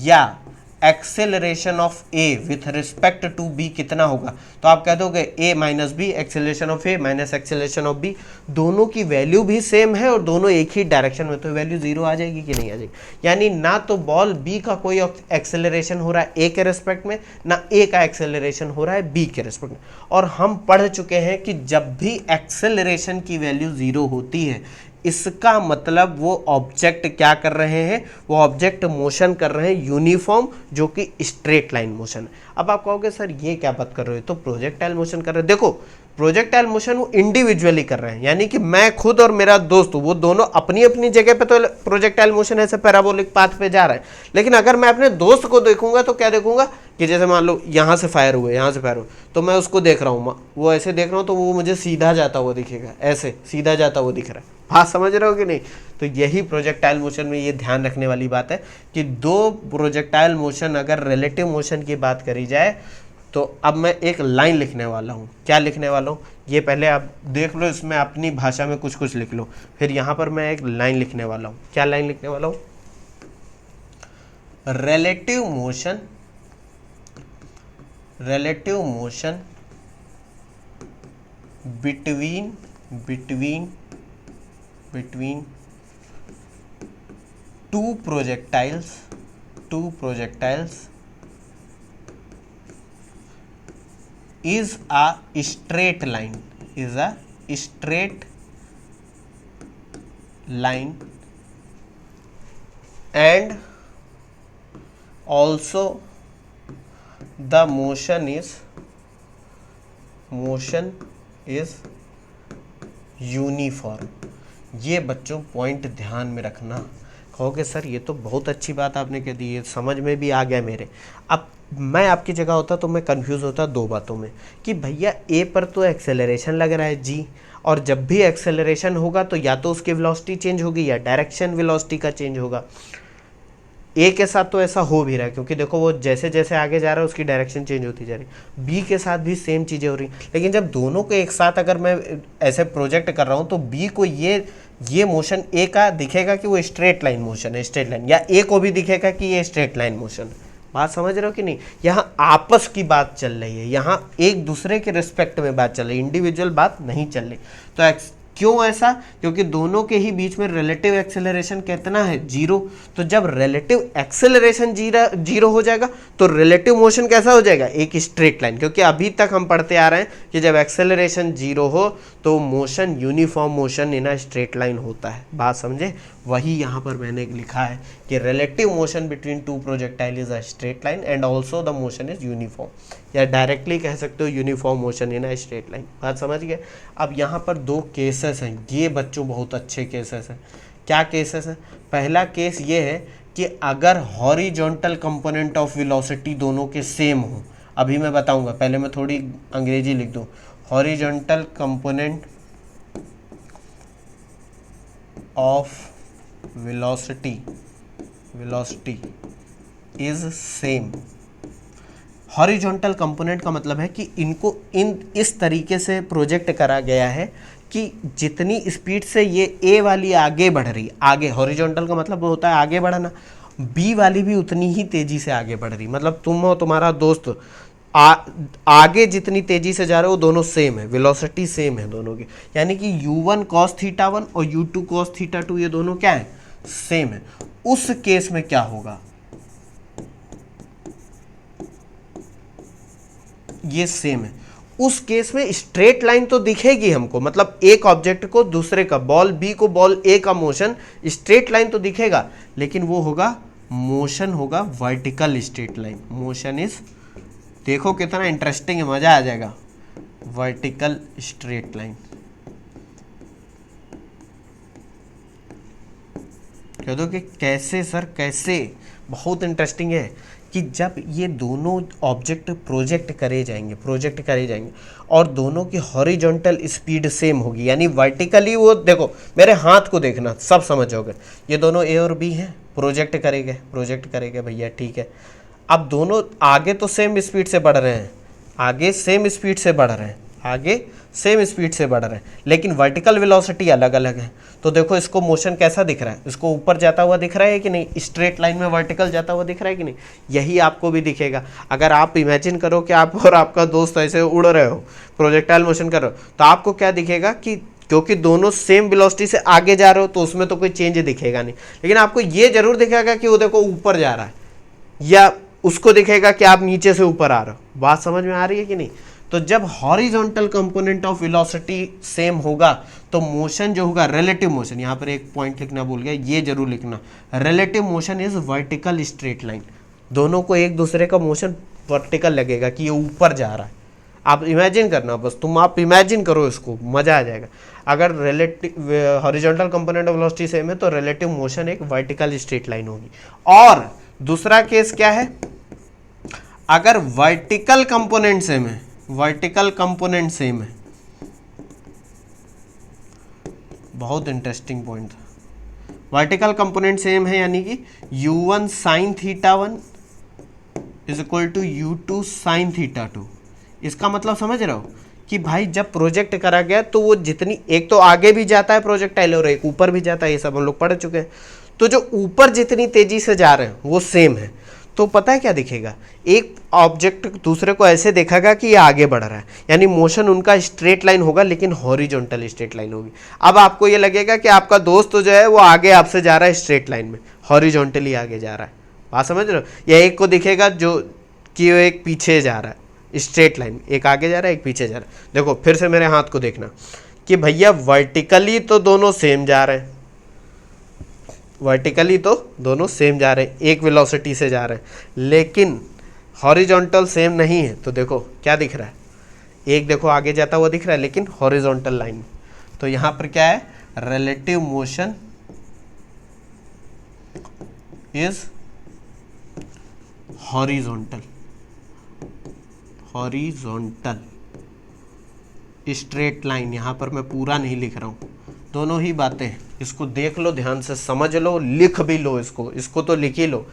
या acceleration of A with respect to B कितना होगा, तो आप कह दोगे A minus B, acceleration of A minus acceleration of B. दोनों की वैल्यू भी सेम है और दोनों एक ही डायरेक्शन में, तो वैल्यू जीरो आ जाएगी कि नहीं आ जाएगी। यानी ना तो बॉल बी का कोई एक्सेलरेशन हो रहा है ए के रिस्पेक्ट में, ना ए का एक्सेलरेशन हो रहा है बी के रिस्पेक्ट में। और हम पढ़ चुके हैं कि जब भी एक्सेलरेशन की वैल्यू जीरो होती है, इसका मतलब वो ऑब्जेक्ट क्या कर रहे हैं, वो ऑब्जेक्ट मोशन कर रहे हैं यूनिफॉर्म, जो कि स्ट्रेट लाइन मोशन है। अब आप कहोगे सर ये क्या बात कर रहे हो, तो प्रोजेक्टाइल मोशन कर रहे हैं। देखो प्रोजेक्टाइल मोशन वो इंडिविजुअली कर रहे हैं, यानी कि मैं खुद और मेरा दोस्त, वो दोनों अपनी अपनी जगह पे तो प्रोजेक्टाइल मोशन ऐसे पैराबोलिक पाथ पे जा रहे हैं। लेकिन अगर मैं अपने दोस्त को देखूंगा तो क्या देखूंगा कि जैसे मान लो यहाँ से फायर हुए, यहाँ से फायर हुए, तो मैं उसको देख रहा हूँ, वो ऐसे देख रहा हूँ, तो वो मुझे सीधा जाता हुआ दिखेगा, ऐसे सीधा जाता हुआ दिख रहा है। बात समझ रहे हो कि नहीं। तो यही प्रोजेक्टाइल मोशन में ये ध्यान रखने वाली बात है कि दो प्रोजेक्टाइल मोशन अगर रिलेटिव मोशन की बात करी जाए, तो अब मैं एक लाइन लिखने वाला हूँ। क्या लिखने वाला हूँ ये पहले आप देख लो, इसमें अपनी भाषा में कुछ कुछ लिख लो, फिर यहाँ पर मैं एक लाइन लिखने वाला हूँ। क्या लाइन लिखने वाला हूँ, relative motion, relative motion between two projectiles is a straight line, and also the motion is uniform. ये बच्चों पॉइंट ध्यान में रखना। कहोगे सर ये तो बहुत अच्छी बात आपने कह दी, ये समझ में भी आ गया मेरे। अब मैं आपकी जगह होता तो मैं कंफ्यूज होता दो बातों में कि भैया ए पर तो एक्सेलरेशन लग रहा है जी, और जब भी एक्सेलरेशन होगा तो या तो उसकी वेलोसिटी चेंज होगी या डायरेक्शन वेलोसिटी का चेंज होगा। ए के साथ तो ऐसा हो भी रहा है, क्योंकि देखो वो जैसे जैसे आगे जा रहा है उसकी डायरेक्शन चेंज होती जा रही है। बी के साथ भी सेम चीज़ें हो रही, लेकिन जब दोनों को एक साथ अगर मैं ऐसे प्रोजेक्ट कर रहा हूँ तो बी को ये मोशन ए का दिखेगा कि वो स्ट्रेट लाइन मोशन है, स्ट्रेट लाइन, या ए को भी दिखेगा कि ये स्ट्रेट लाइन मोशन है। बात समझ रहे हो कि नहीं। यहाँ आपस की बात चल रही है, यहाँ एक दूसरे के रिस्पेक्ट में बात चल रही है, इंडिविजुअल बात नहीं चल रही। तो क्यों ऐसा, क्योंकि दोनों के ही बीच में रिलेटिव एक्सेलरेशन कितना है, जीरो। तो जब रिलेटिव एक्सेलरेशन जीरो हो जाएगा तो रिलेटिव मोशन कैसा हो जाएगा, एक स्ट्रेट लाइन। क्योंकि अभी तक हम पढ़ते आ रहे हैं कि जब एक्सेलरेशन जीरो हो तो motion uniform motion in a straight line होता है। बात समझे। वही यहाँ पर मैंने लिखा है कि relative motion between two projectile is a straight line and also the motion is uniform, या डायरेक्टली कह सकते हो uniform motion in a straight line. बात समझ गए। अब यहाँ पर दो केसेस हैं, ये बच्चों बहुत अच्छे केसेस हैं। क्या केसेस हैं, पहला केस ये है कि अगर हॉरिजॉन्टल कंपोनेंट ऑफ वेलोसिटी दोनों के सेम हो, अभी मैं बताऊंगा, पहले मैं थोड़ी अंग्रेजी लिख दूं, horizontal component of velocity is same. Horizontal component का मतलब है कि इनको इस तरीके से प्रोजेक्ट करा गया है कि जितनी स्पीड से ये ए वाली आगे बढ़ रही, आगे, हॉरिजॉन्टल का मतलब होता है आगे बढ़ना, बी वाली भी उतनी ही तेजी से आगे बढ़ रही। मतलब तुम और तुम्हारा दोस्त आगे जितनी तेजी से जा रहे हो दोनों सेम है, वेलोसिटी सेम है दोनों की, यानी कि u1 cos θ1 और u2 cos θ2 ये दोनों क्या है, सेम है। उस केस में क्या होगा, ये सेम है, उस केस में स्ट्रेट लाइन तो दिखेगी हमको, मतलब एक ऑब्जेक्ट को दूसरे का, बॉल बी को बॉल ए का मोशन स्ट्रेट लाइन तो दिखेगा, लेकिन वो होगा, मोशन होगा vertical straight line. Motion is, देखो कितना इंटरेस्टिंग है, मजा आ जाएगा, वर्टिकल स्ट्रेट लाइन। कह दो कि कैसे सर, कैसे, बहुत इंटरेस्टिंग है कि जब ये दोनों ऑब्जेक्ट प्रोजेक्ट करे जाएंगे और दोनों की हॉरिजॉन्टल स्पीड सेम होगी, यानी वर्टिकली, वो देखो मेरे हाथ को देखना, सब समझोगे, ये दोनों ए और बी हैं, प्रोजेक्ट करेंगे भैया, ठीक है। अब दोनों आगे तो सेम स्पीड से बढ़ रहे हैं, लेकिन वर्टिकल वेलोसिटी अलग अलग है। तो देखो इसको मोशन कैसा दिख रहा है, इसको ऊपर जाता हुआ दिख रहा है कि नहीं, स्ट्रेट लाइन में वर्टिकल जाता हुआ दिख रहा है कि नहीं, यही आपको भी दिखेगा। अगर आप इमेजिन करो कि आप और आपका दोस्त ऐसे उड़ रहे हो, प्रोजेक्टाइल मोशन कर रहे हो, तो आपको क्या दिखेगा कि क्योंकि दोनों सेम वेलोसिटी से आगे जा रहे हो तो उसमें तो कोई चेंज दिखेगा नहीं, लेकिन आपको ये जरूर दिखेगा कि वो देखो ऊपर जा रहा है, या उसको दिखेगा कि आप नीचे से ऊपर आ रहे हो। बात समझ में आ रही है कि नहीं। तो जब horizontal component of velocity same होगा तो मोशन जो होगा, रिलेटिव मोशन, यहाँ पर एक पॉइंट लिखना भूल गया, ये जरूर लिखना, relative motion is vertical straight line. दोनों को एक दूसरे का मोशन वर्टिकल लगेगा कि ये ऊपर जा रहा है। आप इमेजिन करना, बस आप इमेजिन करो इसको, मजा आ जाएगा। अगर relative horizontal component of velocity same है तो रिलेटिव मोशन एक वर्टिकल स्ट्रेट लाइन होगी। और दूसरा केस क्या है, अगर वर्टिकल कंपोनेंट सेम है, बहुत इंटरेस्टिंग पॉइंट था, वर्टिकल कंपोनेंट सेम है, यानी कि u1 sin θ1 is equal to u2 sin θ2। इसका मतलब समझ रहे हो कि भाई जब प्रोजेक्ट करा गया तो वो जितनी, एक तो आगे भी जाता है प्रोजेक्टाइल और एक ऊपर भी जाता है, ये सब हम लोग पढ़ चुके हैं। तो जो ऊपर जितनी तेजी से जा रहे हैं वो सेम है, तो पता है क्या दिखेगा, एक ऑब्जेक्ट दूसरे को ऐसे देखेगा कि ये आगे बढ़ रहा है, यानी मोशन उनका स्ट्रेट लाइन होगा लेकिन हॉरिजॉन्टल स्ट्रेट लाइन होगी। अब आपको ये लगेगा कि आपका दोस्त तो जो है वो आगे आपसे जा रहा है स्ट्रेट लाइन में, हॉरिजॉन्टली आगे जा रहा है, बात समझ रहे हो। या एक को दिखेगा जो कि वो एक पीछे जा रहा है स्ट्रेट लाइन, एक आगे जा रहा है एक पीछे जा रहा है। देखो फिर से मेरे हाथ को देखना कि भैया वर्टिकली तो दोनों सेम जा रहे हैं, एक वेलोसिटी से जा रहे हैं, लेकिन हॉरिजॉन्टल सेम नहीं है। तो देखो क्या दिख रहा है, एक देखो आगे जाता हुआ दिख रहा है लेकिन हॉरिजॉन्टल लाइन। तो यहाँ पर क्या है, relative motion is horizontal straight line. यहाँ पर मैं पूरा नहीं लिख रहा हूँ, दोनों ही बातें, इसको देख लो, ध्यान से समझ लो, लिख भी लो, इसको तो लिख ही लो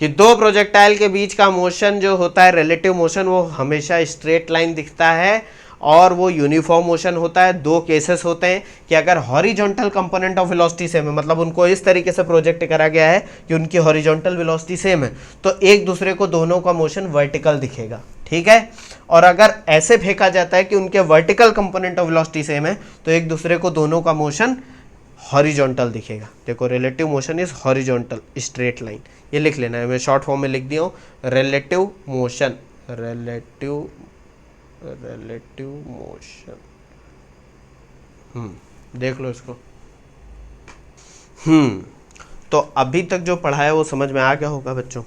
कि दो प्रोजेक्टाइल के बीच का मोशन जो होता है रिलेटिव मोशन, वो हमेशा स्ट्रेट लाइन दिखता है और वो यूनिफॉर्म मोशन होता है। दो केसेस होते हैं कि अगर horizontal component of velocity same है, मतलब उनको इस तरीके से प्रोजेक्ट करा गया है कि उनकी हॉरिजॉन्टल वेलोसिटी सेम है, तो एक दूसरे को दोनों का मोशन वर्टिकल दिखेगा, ठीक है। और अगर ऐसे फेंका जाता है कि उनके vertical component of velocity same है तो एक दूसरे को दोनों का मोशन हॉरिजॉन्टल दिखेगा। देखो relative motion is horizontal straight line, ये लिख लेना है, मैं शॉर्ट फॉर्म में लिख दिया हूँ, रिलेटिव मोशन, देख लो इसको। तो अभी तक जो पढ़ा है वो समझ में आ गया होगा बच्चों।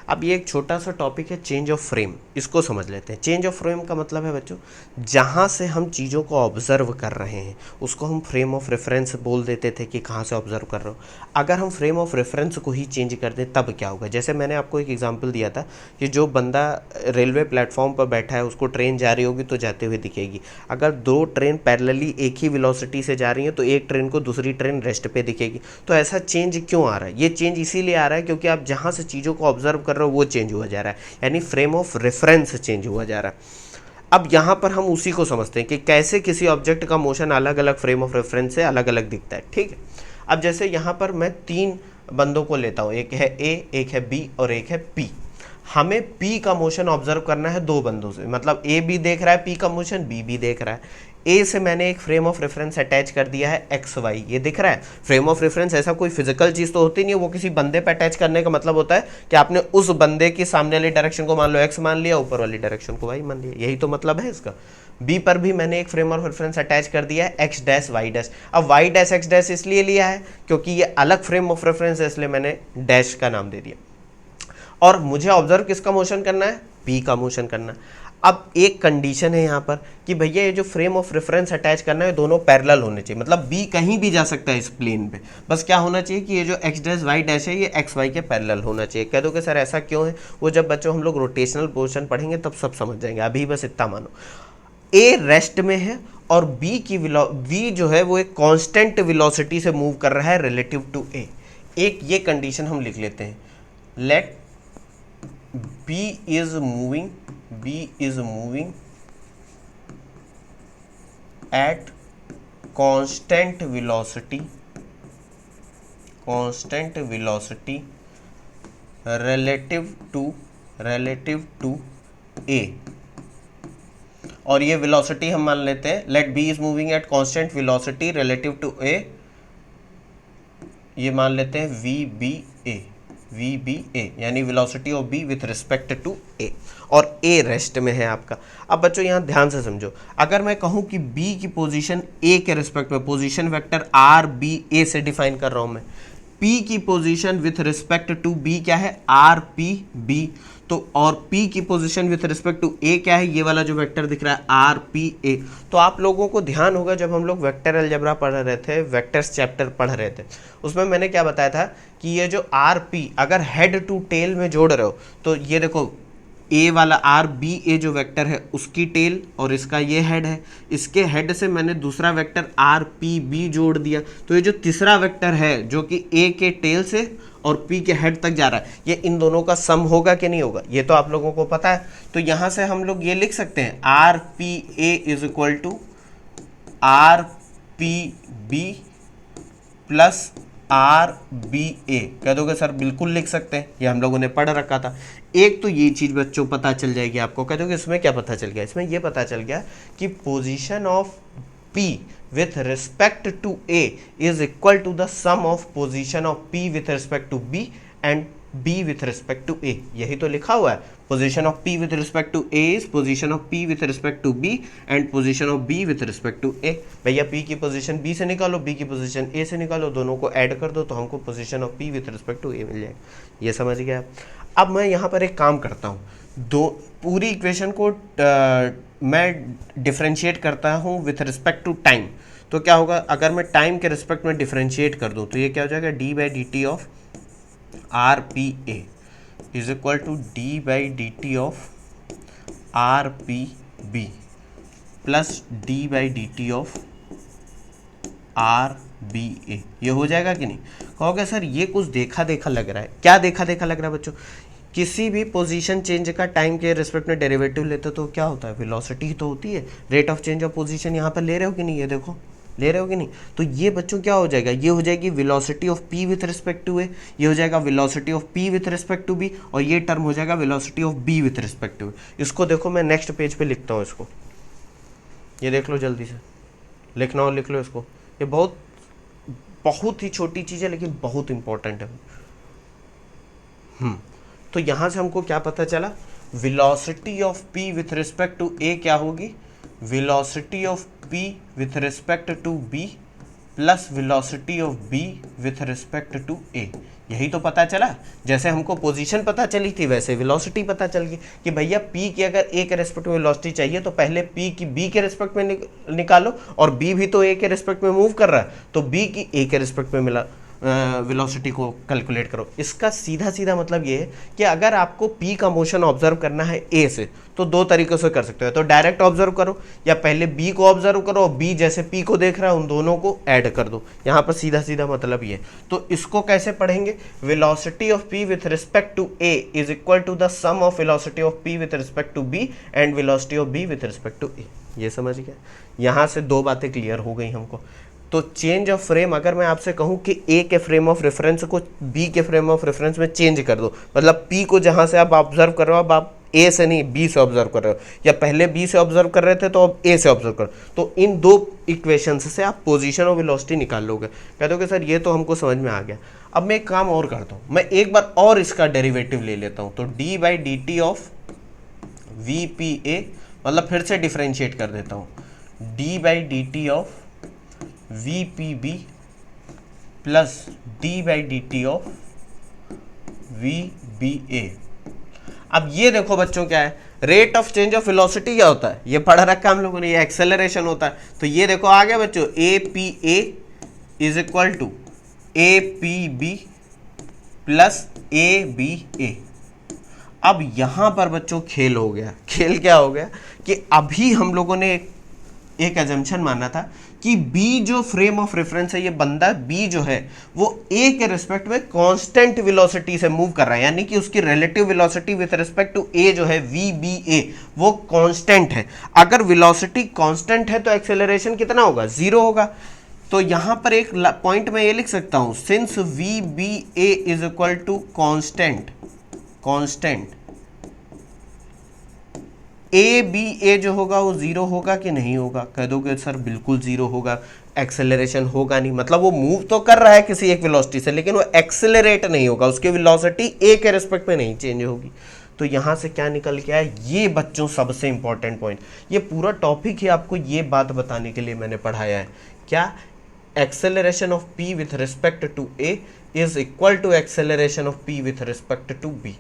अब ये एक छोटा सा टॉपिक है चेंज ऑफ फ्रेम, इसको समझ लेते हैं। चेंज ऑफ फ्रेम का मतलब है बच्चों, जहाँ से हम चीज़ों को ऑब्जर्व कर रहे हैं उसको हम फ्रेम ऑफ रेफरेंस बोल देते थे कि कहाँ से ऑब्जर्व कर रहे हो। अगर हम फ्रेम ऑफ रेफरेंस को ही चेंज कर दें तब क्या होगा? जैसे मैंने आपको एक एग्जांपल दिया था कि जो बंदा रेलवे प्लेटफॉर्म पर बैठा है उसको ट्रेन जा रही होगी तो जाते हुए दिखेगी। अगर दो ट्रेन पैरेलली एक ही वेलोसिटी से जा रही हैं तो एक ट्रेन को दूसरी ट्रेन रेस्ट पे दिखेगी। तो ऐसा चेंज क्यों आ रहा है? ये चेंज इसीलिए आ रहा है क्योंकि आप जहाँ से चीज़ों को ऑब्जर्व कर रहे हो वो चेंज हुआ जा रहा है, यानी फ्रेम ऑफ रेफरेंस चेंज हुआ जा रहा है। अब यहाँ पर हम उसी को समझते हैं कि कैसे किसी ऑब्जेक्ट का मोशन अलग अलग फ्रेम ऑफ रेफरेंस से अलग अलग दिखता है। ठीक है, अब जैसे यहाँ पर मैं 3 बंदों को लेता हूँ, एक है ए, एक है बी और एक है पी। हमें पी का मोशन ऑब्जर्व करना है 2 बंदों से, मतलब ए भी देख रहा है पी का मोशन, बी भी देख रहा है। ए से मैंने एक फ्रेम ऑफ रेफरेंस अटैच कर दिया है एक्स वाई, ये दिख रहा है। फ्रेम ऑफ रेफरेंस ऐसा कोई फिजिकल चीज़ तो होती नहीं है, वो किसी बंदे पे अटैच करने का मतलब होता है कि आपने उस बंदे की सामने वाली डायरेक्शन को मान लो एक्स मान लिया, ऊपर वाली डायरेक्शन को वाई मान लिया, यही तो मतलब है इसका। बी पर भी मैंने एक फ्रेम ऑफ रेफरेंस अटैच कर दिया है एक्स डैश वाई डैश। अब वाई डैश एक्स डैश इसलिए लिया है क्योंकि ये अलग फ्रेम ऑफ रेफरेंस है, इसलिए मैंने डैश का नाम दे दिया। और मुझे ऑब्जर्व किसका मोशन करना है? पी का मोशन करना है। अब एक कंडीशन है यहाँ पर कि भैया ये जो फ्रेम ऑफ रेफरेंस अटैच करना है दोनों पैरेलल होने चाहिए, मतलब बी कहीं भी जा सकता है इस प्लेन पे, बस क्या होना चाहिए कि ये जो एक्स डैश वाई डैश है ये एक्स वाई के पैरेलल होना चाहिए। कह दो कि सर ऐसा क्यों है? वो जब बच्चों हम लोग रोटेशनल पोर्शन पढ़ेंगे तब सब समझ जाएंगे, अभी बस इतना मानो। ए रेस्ट में है और बी की वी जो है वो एक कांस्टेंट वेलोसिटी से मूव कर रहा है रिलेटिव टू ए। एक ये कंडीशन हम लिख लेते हैं, late B is moving at constant velocity relative to A। और ये वेलोसिटी हम मान लेते हैं, late B is moving at constant velocity relative to A, ये मान लेते हैं VBA, यानी velocity of B with respect to A, और A रेस्ट में है आपका। अब बच्चों यहाँ ध्यान से समझो, अगर मैं कहूँ कि B की पोजीशन A के रिस्पेक्ट में, पोजीशन वेक्टर RBA से डिफाइन कर रहा हूँ मैं, P की position with respect to B क्या है? RPB। तो और P की position with respect to A क्या है? ये वाला जो वेक्टर दिख रहा है RPA। तो आप लोगों को ध्यान होगा जब हम लोग वेक्टर अलजेब्रा पढ़ रहे थे, वेक्टर्स चैप्टर पढ़ रहे थे, उसमें मैंने क्या बताया था कि ये जो RP अगर हेड टू टेल में जोड़ रहे हो तो ये देखो ए वाला RBA जो वेक्टर है उसकी टेल और इसका ये हेड है, इसके हेड से मैंने दूसरा वेक्टर RPB जोड़ दिया, तो ये जो तीसरा वेक्टर है जो कि A के टेल से और P के हेड तक जा रहा है, ये इन दोनों का सम होगा कि नहीं होगा? ये तो आप लोगों को पता है। तो यहाँ से हम लोग ये लिख सकते हैं RPA is equal to RPB plus RBA। कह दोगे सर बिल्कुल लिख सकते हैं, ये हम लोगों ने पढ़ रखा था। एक तो ये चीज़ बच्चों पता चल जाएगी आपको। कह दोगे इसमें क्या पता चल गया? इसमें ये पता चल गया कि position of P with respect to A is equal to the sum of position of P with respect to B and B with respect to A। यही तो लिखा हुआ है, position of P with respect to A is position of P with respect to B and position of B with respect to A। भैया P की position B से निकालो, B की पोजीशन A से निकालो, दोनों को ऐड कर दो तो हमको position of P with respect to A मिल जाएगा। ये समझ गया? अब मैं यहाँ पर एक काम करता हूँ, पूरी इक्वेशन को मैं डिफ्रेंशिएट करता हूँ विथ रिस्पेक्ट टू टाइम। तो क्या होगा अगर मैं टाइम के रिस्पेक्ट में डिफ्रेंशिएट कर दूँ तो ये क्या हो जाएगा? d/dt of RPA is equal to d/dt of RPB plus d/dt of RBA। ये हो जाएगा कि नहीं? कहोगे सर ये कुछ देखा देखा लग रहा है। क्या देखा देखा लग रहा है बच्चों? किसी भी पोजीशन चेंज का टाइम के रिस्पेक्ट में डेरिवेटिव लेते तो क्या होता है? वेलोसिटी ही तो होती है। Rate of change of position यहाँ पर ले रहे हो कि नहीं? ये देखो ले रहे हो कि नहीं? तो ये बच्चों क्या हो जाएगा? ये हो जाएगी velocity of P with respect to A, ये हो जाएगा velocity of P with respect to B, और ये टर्म हो जाएगा velocity of B with respect to A। इसको देखो मैं नेक्स्ट पेज पे लिखता हूँ इसको, ये देख लो जल्दी से, लिखना हो लिख लो इसको। ये बहुत ही छोटी चीज़ है लेकिन बहुत इंपॉर्टेंट है। तो यहाँ से हमको क्या पता चला? Velocity of P with respect to A क्या होगी? Velocity of P with respect to B plus velocity of B with respect to A। यही तो पता चला। जैसे हमको पोजीशन पता चली थी वैसे वेलोसिटी पता चल गई कि भैया p की अगर a के रेस्पेक्ट में वेलोसिटी चाहिए तो पहले p की b के रेस्पेक्ट में निकालो, और b भी तो a के रेस्पेक्ट में मूव कर रहा है तो b की a के रेस्पेक्ट में मिला वेलोसिटी को कैलकुलेट करो। इसका सीधा सीधा मतलब ये है कि अगर आपको p का मोशन ऑब्जर्व करना है a से तो दो तरीकों से कर सकते हो, तो डायरेक्ट ऑब्जर्व करो या पहले b को ऑब्जर्व करो और b जैसे p को देख रहा है उन दोनों को ऐड कर दो। यहाँ पर सीधा सीधा मतलब ये। तो इसको कैसे पढ़ेंगे, velocity of p with respect to a is equal to the sum of velocity of p with respect to b and velocity of b with respect to a। ये समझ गया। यहाँ से दो बातें क्लियर हो गई हमको। तो चेंज ऑफ फ्रेम, अगर मैं आपसे कहूँ कि ए के फ्रेम ऑफ रेफरेंस को बी के फ्रेम ऑफ रेफरेंस में चेंज कर दो, मतलब पी को जहाँ से आप ऑब्जर्व कर रहे हो अब आप ए से नहीं बी से ऑब्जर्व कर रहे हो, या पहले बी से ऑब्जर्व कर रहे थे तो अब ए से ऑब्जर्व करो, तो इन दो इक्वेशंस से आप पोजीशन और वेलोसिटी निकाल लोगे। कह दोगे सर ये तो हमको समझ में आ गया। अब मैं एक काम और करता हूँ, मैं एक बार और इसका डेरिवेटिव ले लेता हूँ। तो D by D T of V P A, मतलब फिर से डिफ्रेंशिएट कर देता हूँ, D by D T of V P B plus D by D T of V B A. अब ये देखो बच्चों क्या है, rate of change of velocity क्या होता है, ये पढ़ा रखा हम लोगों ने, ये एक्सेलरेशन होता है। तो ये देखो आ गया बच्चों, A P A is equal to A P B plus A B A. अब यहां पर बच्चों खेल हो गया। खेल क्या हो गया कि अभी हम लोगों ने एक एजम्पशन माना था कि B जो फ्रेम ऑफ रेफरेंस है, ये बंदा B जो है वो A के रिस्पेक्ट में कांस्टेंट वेलोसिटी से मूव कर रहा है, यानी कि उसकी relative velocity with respect to A जो है VBA वो कांस्टेंट है। अगर वेलोसिटी कांस्टेंट है तो एक्सेलरेशन कितना होगा, 0 होगा। तो यहां पर एक पॉइंट मैं ये लिख सकता हूं, since VBA is equal to constant A B A जो होगा वो 0 होगा कि नहीं होगा। कह दोगे सर बिल्कुल 0 होगा, एक्सेलरेशन होगा नहीं, मतलब वो मूव तो कर रहा है किसी एक वेलोसिटी से लेकिन वो एक्सेलरेट नहीं होगा, उसकी वेलोसिटी ए के रिस्पेक्ट में नहीं चेंज होगी। तो यहाँ से क्या निकल के आया, ये बच्चों सबसे इंपॉर्टेंट पॉइंट, ये पूरा टॉपिक ही आपको ये बात बताने के लिए मैंने पढ़ाया है। क्या, acceleration of p with respect to a is equal to acceleration of p with respect to b।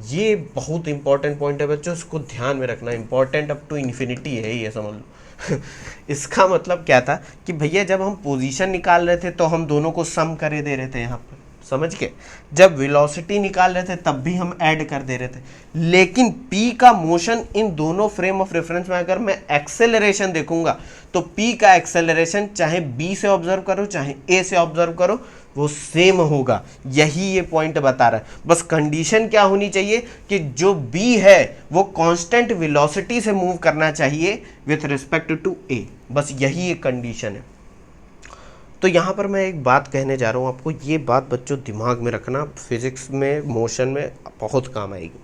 ये बहुत इंपॉर्टेंट पॉइंट है बच्चों, इसको ध्यान में रखना, इंपॉर्टेंट अप टू इन्फिनिटी है ये, समझ लो। इसका मतलब क्या था कि भैया जब हम पोजीशन निकाल रहे थे तो हम दोनों को सम करे दे रहे थे यहाँ पर, समझ के, जब वेलोसिटी निकाल रहे थे तब भी हम ऐड कर दे रहे थे, लेकिन p का मोशन इन दोनों फ्रेम ऑफ रेफरेंस में अगर मैं एक्सेलरेशन देखूंगा तो p का एक्सेलरेशन चाहे b से ऑब्जर्व करो चाहे a से ऑब्जर्व करो वो सेम होगा। यही ये पॉइंट बता रहा है। बस कंडीशन क्या होनी चाहिए कि जो b है वो कांस्टेंट वेलोसिटी से मूव करना चाहिए विथ रिस्पेक्ट टू a, बस यही एक कंडीशन है। तो यहाँ पर मैं एक बात कहने जा रहा हूँ आपको, ये बात बच्चों दिमाग में रखना, फिजिक्स में मोशन में बहुत काम आएगी,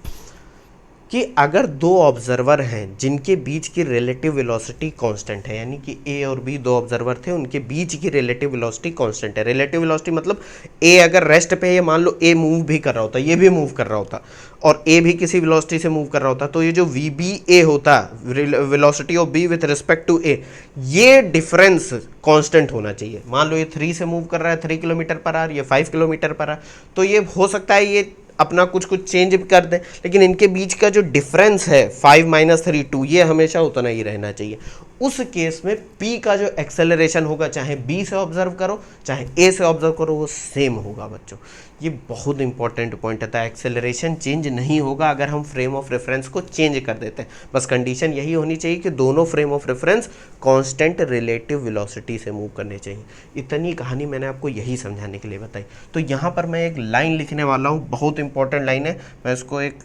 कि अगर दो ऑब्जर्वर हैं जिनके बीच की रिलेटिव वेलोसिटी कांस्टेंट है, यानी कि ए और बी दो ऑब्जर्वर थे, उनके बीच की रिलेटिव वेलोसिटी कांस्टेंट है। रिलेटिव वेलोसिटी मतलब ए अगर रेस्ट पे है, मान लो ए मूव भी कर रहा होता, ये भी मूव कर रहा होता और ए भी किसी वेलोसिटी से मूव कर रहा होता, तो ये जो वी बी ए होता, velocity of B with respect to A, ये डिफरेंस कांस्टेंट होना चाहिए। मान लो ये 3 से मूव कर रहा है 3 किलोमीटर पर आवर, ये 5 किलोमीटर पर आवर, तो ये हो सकता है ये अपना कुछ चेंज कर दें, लेकिन इनके बीच का जो डिफरेंस है 5 - 3 2, ये हमेशा उतना ही रहना चाहिए। उस केस में p का जो एक्सेलरेशन होगा, चाहे b से ऑब्जर्व करो चाहे a से ऑब्जर्व करो, वो सेम होगा बच्चों। ये बहुत इंपॉर्टेंट पॉइंट है। एक्सेलरेशन चेंज नहीं होगा अगर हम फ्रेम ऑफ रेफरेंस को चेंज कर देते हैं, बस कंडीशन यही होनी चाहिए कि दोनों frame of reference constant relative velocity से मूव करने चाहिए। इतनी कहानी मैंने आपको यही समझाने के लिए बताई। तो यहाँ पर मैं एक लाइन लिखने वाला हूँ, बहुत इंपॉर्टेंट लाइन है, मैं इसको एक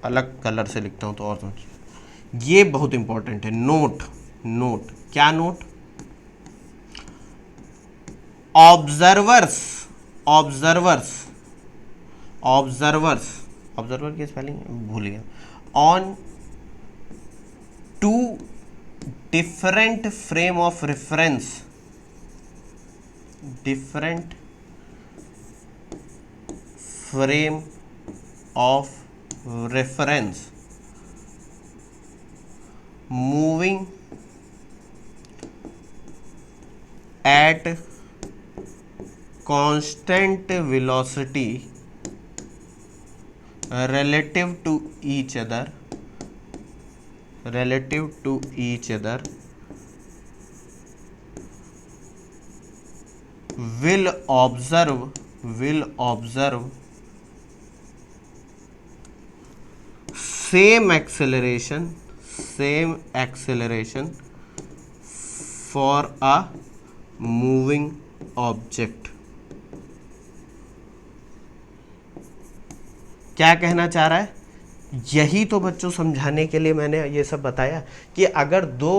अलग कलर से लिखता हूँ तो और समझ, ये बहुत इंपॉर्टेंट है। नोट, क्या नोट, ऑब्जर्वर की स्पेलिंग भूल गया, on two different frame of reference, different frame of reference moving at constant velocity relative to each other will observe same acceleration for a moving object। क्या कहना चाह रहा है? यही तो बच्चों समझाने के लिए मैंने ये सब बताया कि अगर दो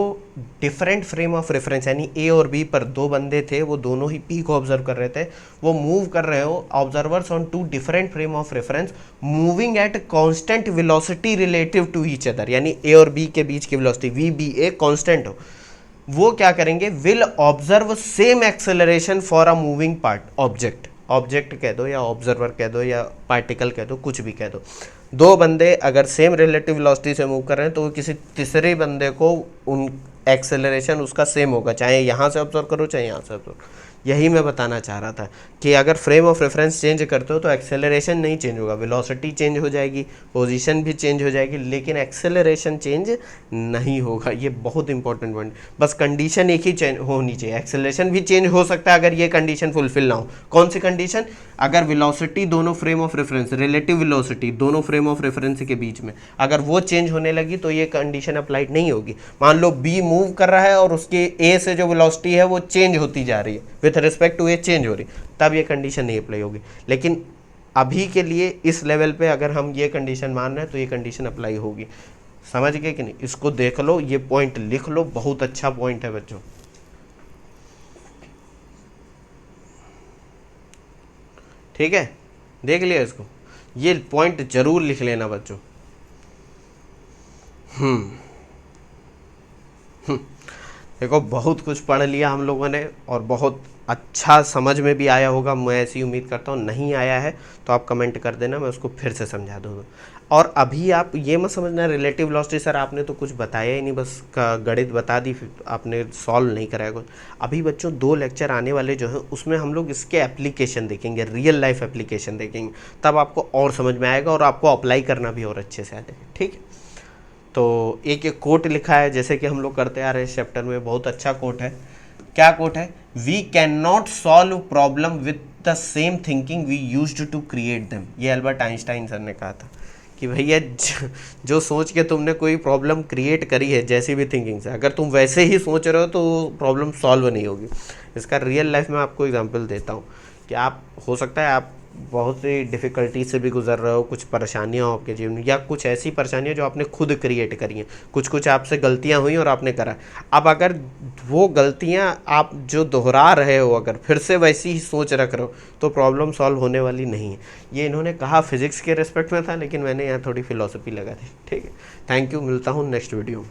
डिफरेंट फ्रेम ऑफ रेफरेंस यानी ए और बी पर दो बंदे थे, वो दोनों ही पी को ऑब्जर्व कर रहे थे, वो मूव कर रहे हो, observers on two different frame of reference moving at constant velocity relative to each other, यानी ए और बी के बीच की वेलोसिटी वी बी ए कांस्टेंट हो, वो क्या करेंगे? Will observe same acceleration for a moving part object कह दो या ऑब्जर्वर कह दो या पार्टिकल कह दो, कुछ भी कह दो। दो बंदे अगर सेम रिलेटिव वेलोसिटी से मूव कर रहे हैं तो किसी तीसरे बंदे को उन एक्सेलरेशन उसका सेम होगा, चाहे यहाँ से ऑब्जर्व करो चाहे यहाँ से ऑब्जर्व। यही मैं बताना चाह रहा था कि अगर फ्रेम ऑफ रेफरेंस चेंज करते हो तो एक्सेलरेशन नहीं चेंज होगा, वेलोसिटी चेंज हो जाएगी, पोजीशन भी चेंज हो जाएगी, लेकिन एक्सेलरेशन चेंज नहीं होगा। ये बहुत इंपॉर्टेंट पॉइंट, बस कंडीशन एक ही चेंज होनी चाहिए। एक्सेलरेशन भी चेंज हो सकता है अगर ये कंडीशन फुलफिल ना हो। कौन सी कंडीशन? अगर वेलोसिटी दोनों frame of reference, relative velocity दोनों फ्रेम ऑफ रेफरेंस के बीच में अगर वो चेंज होने लगी तो ये कंडीशन अप्लाइड नहीं होगी। मान लो बी मूव कर रहा है और उसके ए से जो वेलोसिटी है वो चेंज होती जा रही है, with respect to A change हो रही, तब ये कंडीशन नहीं अप्लाई होगी। लेकिन अभी के लिए इस लेवल पे अगर हम ये कंडीशन मान रहे हैं तो ये कंडीशन अप्लाई होगी। समझ गए कि नहीं? इसको देख लो, ये पॉइंट लिख लो, बहुत अच्छा पॉइंट है बच्चों। ठीक है, देख लिया इसको, ये पॉइंट जरूर लिख लेना बच्चों। देखो बहुत कुछ पढ़ लिया हम लोगों ने और बहुत अच्छा समझ में भी आया होगा, मैं ऐसी उम्मीद करता हूँ। नहीं आया है तो आप कमेंट कर देना, मैं उसको फिर से समझा दूँगा। और अभी आप ये मत समझना रिलेटिव वेलोसिटी सर आपने तो कुछ बताया ही नहीं, बस गणित बता दी, फिर आपने सॉल्व नहीं कराया कुछ। अभी बच्चों 2 लेक्चर आने वाले जो है उसमें हम लोग इसके एप्लीकेशन देखेंगे, रियल लाइफ एप्लीकेशन देखेंगे, तब आपको और समझ में आएगा और आपको अप्लाई करना भी और अच्छे से आ जाएगा। ठीक है, तो एक कोट लिखा है जैसे कि हम लोग करते आ रहे हैं इस चैप्टर में, बहुत अच्छा कोट है। क्या कोट है? We can not solve problem with the same thinking we used to create them. ये अल्बर्ट आइंस्टाइन सर ने कहा था कि भैया जो सोच के तुमने कोई प्रॉब्लम क्रिएट करी है जैसी भी थिंकिंग से, अगर तुम वैसे ही सोच रहे हो तो प्रॉब्लम सॉल्व नहीं होगी। इसका रियल लाइफ में आपको एग्जांपल देता हूँ कि आप हो सकता है आप बहुत सी डिफ़िकल्टी से भी गुजर रहे हो, कुछ परेशानियाँ हो आपके जीवन में, या कुछ ऐसी परेशानियाँ जो आपने खुद क्रिएट करी हैं, कुछ आपसे गलतियाँ हुई और आपने करा। अब अगर वो गलतियाँ आप जो दोहरा रहे हो, अगर फिर से वैसी ही सोच रख रहे हो तो प्रॉब्लम सॉल्व होने वाली नहीं है। ये इन्होंने कहा फिजिक्स के रेस्पेक्ट में था, लेकिन मैंने यहाँ थोड़ी फिलॉसफी लगा दी। ठीक है, थैंक यू, मिलता हूँ नेक्स्ट वीडियो में।